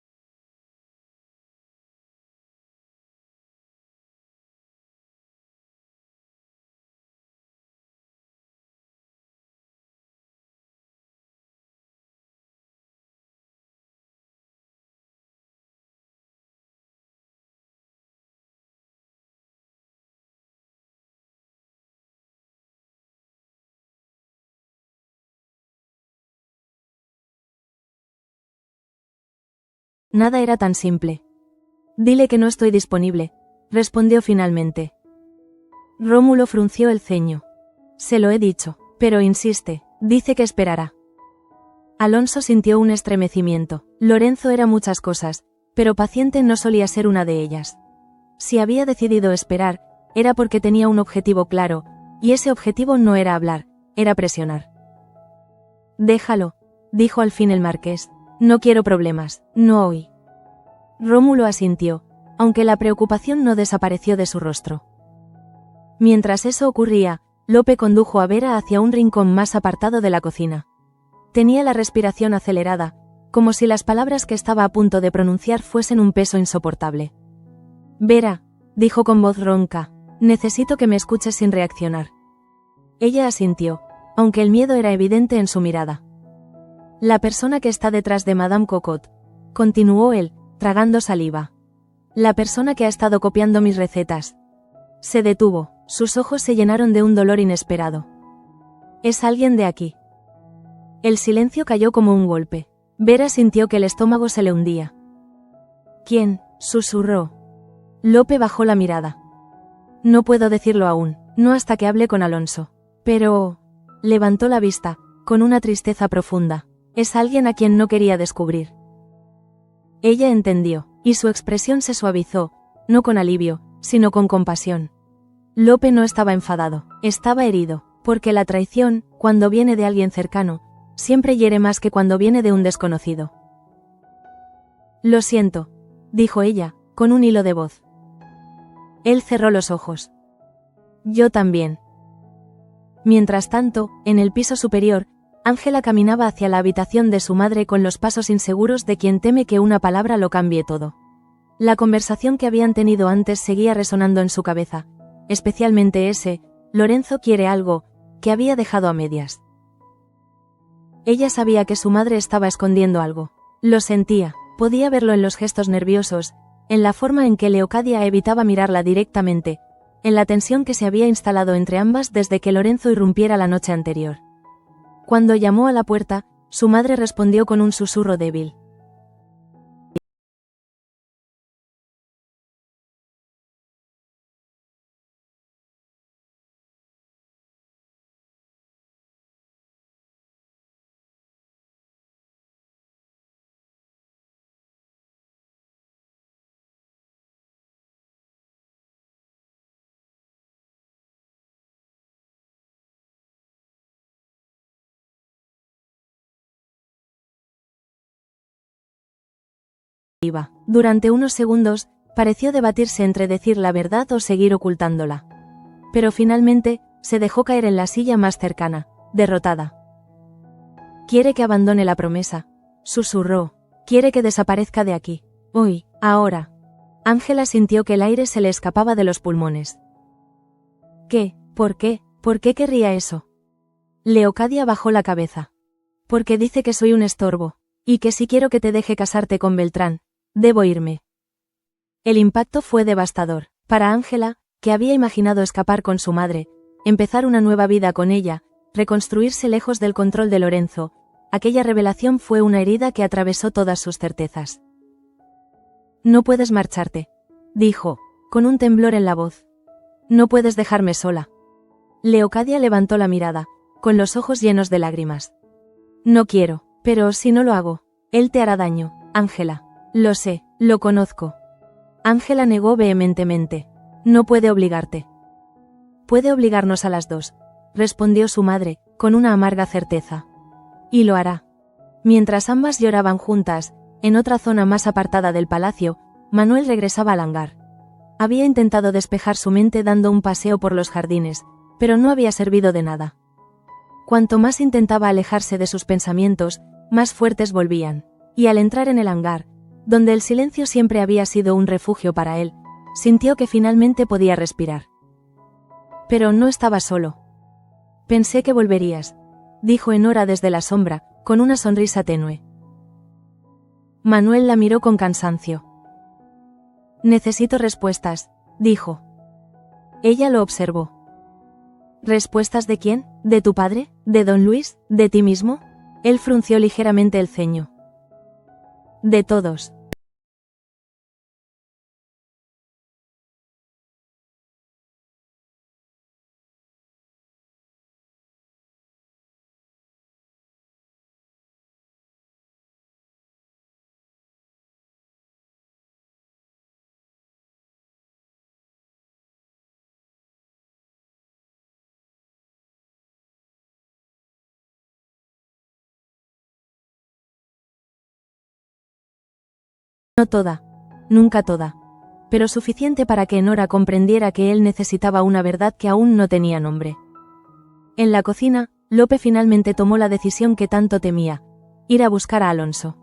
nada era tan simple. Dile que no estoy disponible, respondió finalmente. Rómulo frunció el ceño. Se lo he dicho, pero insiste, dice que esperará. Alonso sintió un estremecimiento. Lorenzo era muchas cosas, pero paciente no solía ser una de ellas. Si había decidido esperar, era porque tenía un objetivo claro, y ese objetivo no era hablar, era presionar. Déjalo, dijo al fin el marqués. No quiero problemas, no hoy. Rómulo asintió, aunque la preocupación no desapareció de su rostro. Mientras eso ocurría, Lope condujo a Vera hacia un rincón más apartado de la cocina. Tenía la respiración acelerada, como si las palabras que estaba a punto de pronunciar fuesen un peso insoportable. Vera, dijo con voz ronca, necesito que me escuches sin reaccionar. Ella asintió, aunque el miedo era evidente en su mirada. La persona que está detrás de Madame Cocotte, continuó él, tragando saliva. La persona que ha estado copiando mis recetas. Se detuvo, sus ojos se llenaron de un dolor inesperado. Es alguien de aquí. El silencio cayó como un golpe. Vera sintió que el estómago se le hundía. ¿Quién?, susurró. Lope bajó la mirada. No puedo decirlo aún, no hasta que hable con Alonso. Pero... levantó la vista, con una tristeza profunda. Es alguien a quien no quería descubrir. Ella entendió, y su expresión se suavizó, no con alivio, sino con compasión. Lope no estaba enfadado, estaba herido, porque la traición, cuando viene de alguien cercano, siempre hiere más que cuando viene de un desconocido. Lo siento, dijo ella, con un hilo de voz. Él cerró los ojos. Yo también. Mientras tanto, en el piso superior, Ángela caminaba hacia la habitación de su madre con los pasos inseguros de quien teme que una palabra lo cambie todo. La conversación que habían tenido antes seguía resonando en su cabeza, especialmente ese, Lorenzo quiere algo, que había dejado a medias. Ella sabía que su madre estaba escondiendo algo. Lo sentía, podía verlo en los gestos nerviosos, en la forma en que Leocadia evitaba mirarla directamente, en la tensión que se había instalado entre ambas desde que Lorenzo irrumpiera la noche anterior. Cuando llamó a la puerta, su madre respondió con un susurro débil. Durante unos segundos, pareció debatirse entre decir la verdad o seguir ocultándola. Pero finalmente, se dejó caer en la silla más cercana, derrotada. Quiere que abandone la promesa, susurró. Quiere que desaparezca de aquí. Hoy, ahora. Ángela sintió que el aire se le escapaba de los pulmones. ¿Qué? ¿Por qué? ¿Por qué querría eso? Leocadia bajó la cabeza. Porque dice que soy un estorbo, y que si quiero que te deje casarte con Beltrán, debo irme. El impacto fue devastador. Para Ángela, que había imaginado escapar con su madre, empezar una nueva vida con ella, reconstruirse lejos del control de Lorenzo, aquella revelación fue una herida que atravesó todas sus certezas. No puedes marcharte, dijo, con un temblor en la voz. No puedes dejarme sola. Leocadia levantó la mirada, con los ojos llenos de lágrimas. No quiero, pero si no lo hago, él te hará daño, Ángela. Lo sé, lo conozco. Ángela negó vehementemente. No puede obligarte. Puede obligarnos a las dos, respondió su madre, con una amarga certeza. Y lo hará. Mientras ambas lloraban juntas, en otra zona más apartada del palacio, Manuel regresaba al hangar. Había intentado despejar su mente dando un paseo por los jardines, pero no había servido de nada. Cuanto más intentaba alejarse de sus pensamientos, más fuertes volvían, y al entrar en el hangar, donde el silencio siempre había sido un refugio para él, sintió que finalmente podía respirar. Pero no estaba solo. Pensé que volverías, dijo Enora desde la sombra, con una sonrisa tenue. Manuel la miró con cansancio. Necesito respuestas, dijo. Ella lo observó. ¿Respuestas de quién? ¿De tu padre? ¿De don Luis? ¿De ti mismo? Él frunció ligeramente el ceño. De todos. No toda, nunca toda, pero suficiente para que Enora comprendiera que él necesitaba una verdad que aún no tenía nombre. En la cocina, Lope finalmente tomó la decisión que tanto temía, ir a buscar a Alonso.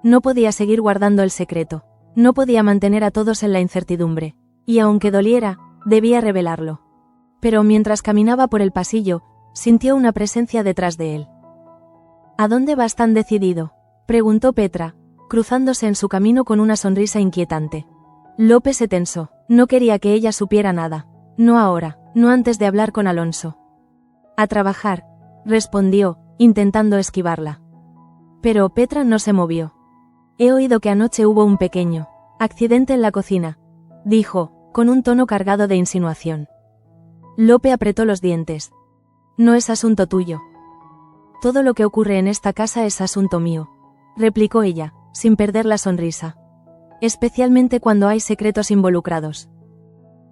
No podía seguir guardando el secreto, no podía mantener a todos en la incertidumbre, y aunque doliera, debía revelarlo. Pero mientras caminaba por el pasillo, sintió una presencia detrás de él. ¿A dónde vas tan decidido?, preguntó Petra, cruzándose en su camino con una sonrisa inquietante. Lope se tensó, no quería que ella supiera nada, no ahora, no antes de hablar con Alonso. A trabajar, respondió, intentando esquivarla. Pero Petra no se movió. He oído que anoche hubo un pequeño accidente en la cocina, dijo, con un tono cargado de insinuación. Lope apretó los dientes. No es asunto tuyo. Todo lo que ocurre en esta casa es asunto mío, replicó ella, sin perder la sonrisa. Especialmente cuando hay secretos involucrados.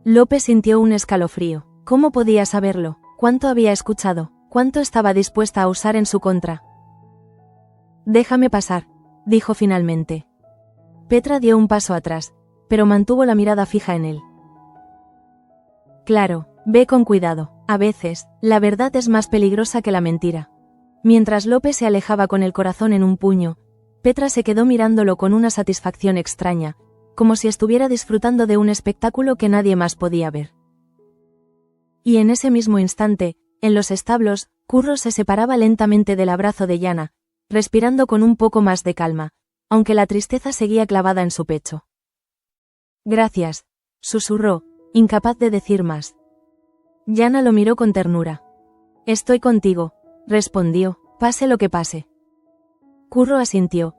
Lope sintió un escalofrío. ¿Cómo podía saberlo? ¿Cuánto había escuchado? ¿Cuánto estaba dispuesta a usar en su contra? Déjame pasar, dijo finalmente. Petra dio un paso atrás, pero mantuvo la mirada fija en él. Claro, ve con cuidado. A veces, la verdad es más peligrosa que la mentira. Mientras Lope se alejaba con el corazón en un puño, Petra se quedó mirándolo con una satisfacción extraña, como si estuviera disfrutando de un espectáculo que nadie más podía ver. Y en ese mismo instante, en los establos, Curro se separaba lentamente del abrazo de Yana, respirando con un poco más de calma, aunque la tristeza seguía clavada en su pecho. «Gracias», susurró, incapaz de decir más. Yana lo miró con ternura. «Estoy contigo», respondió, «pase lo que pase». Curro asintió,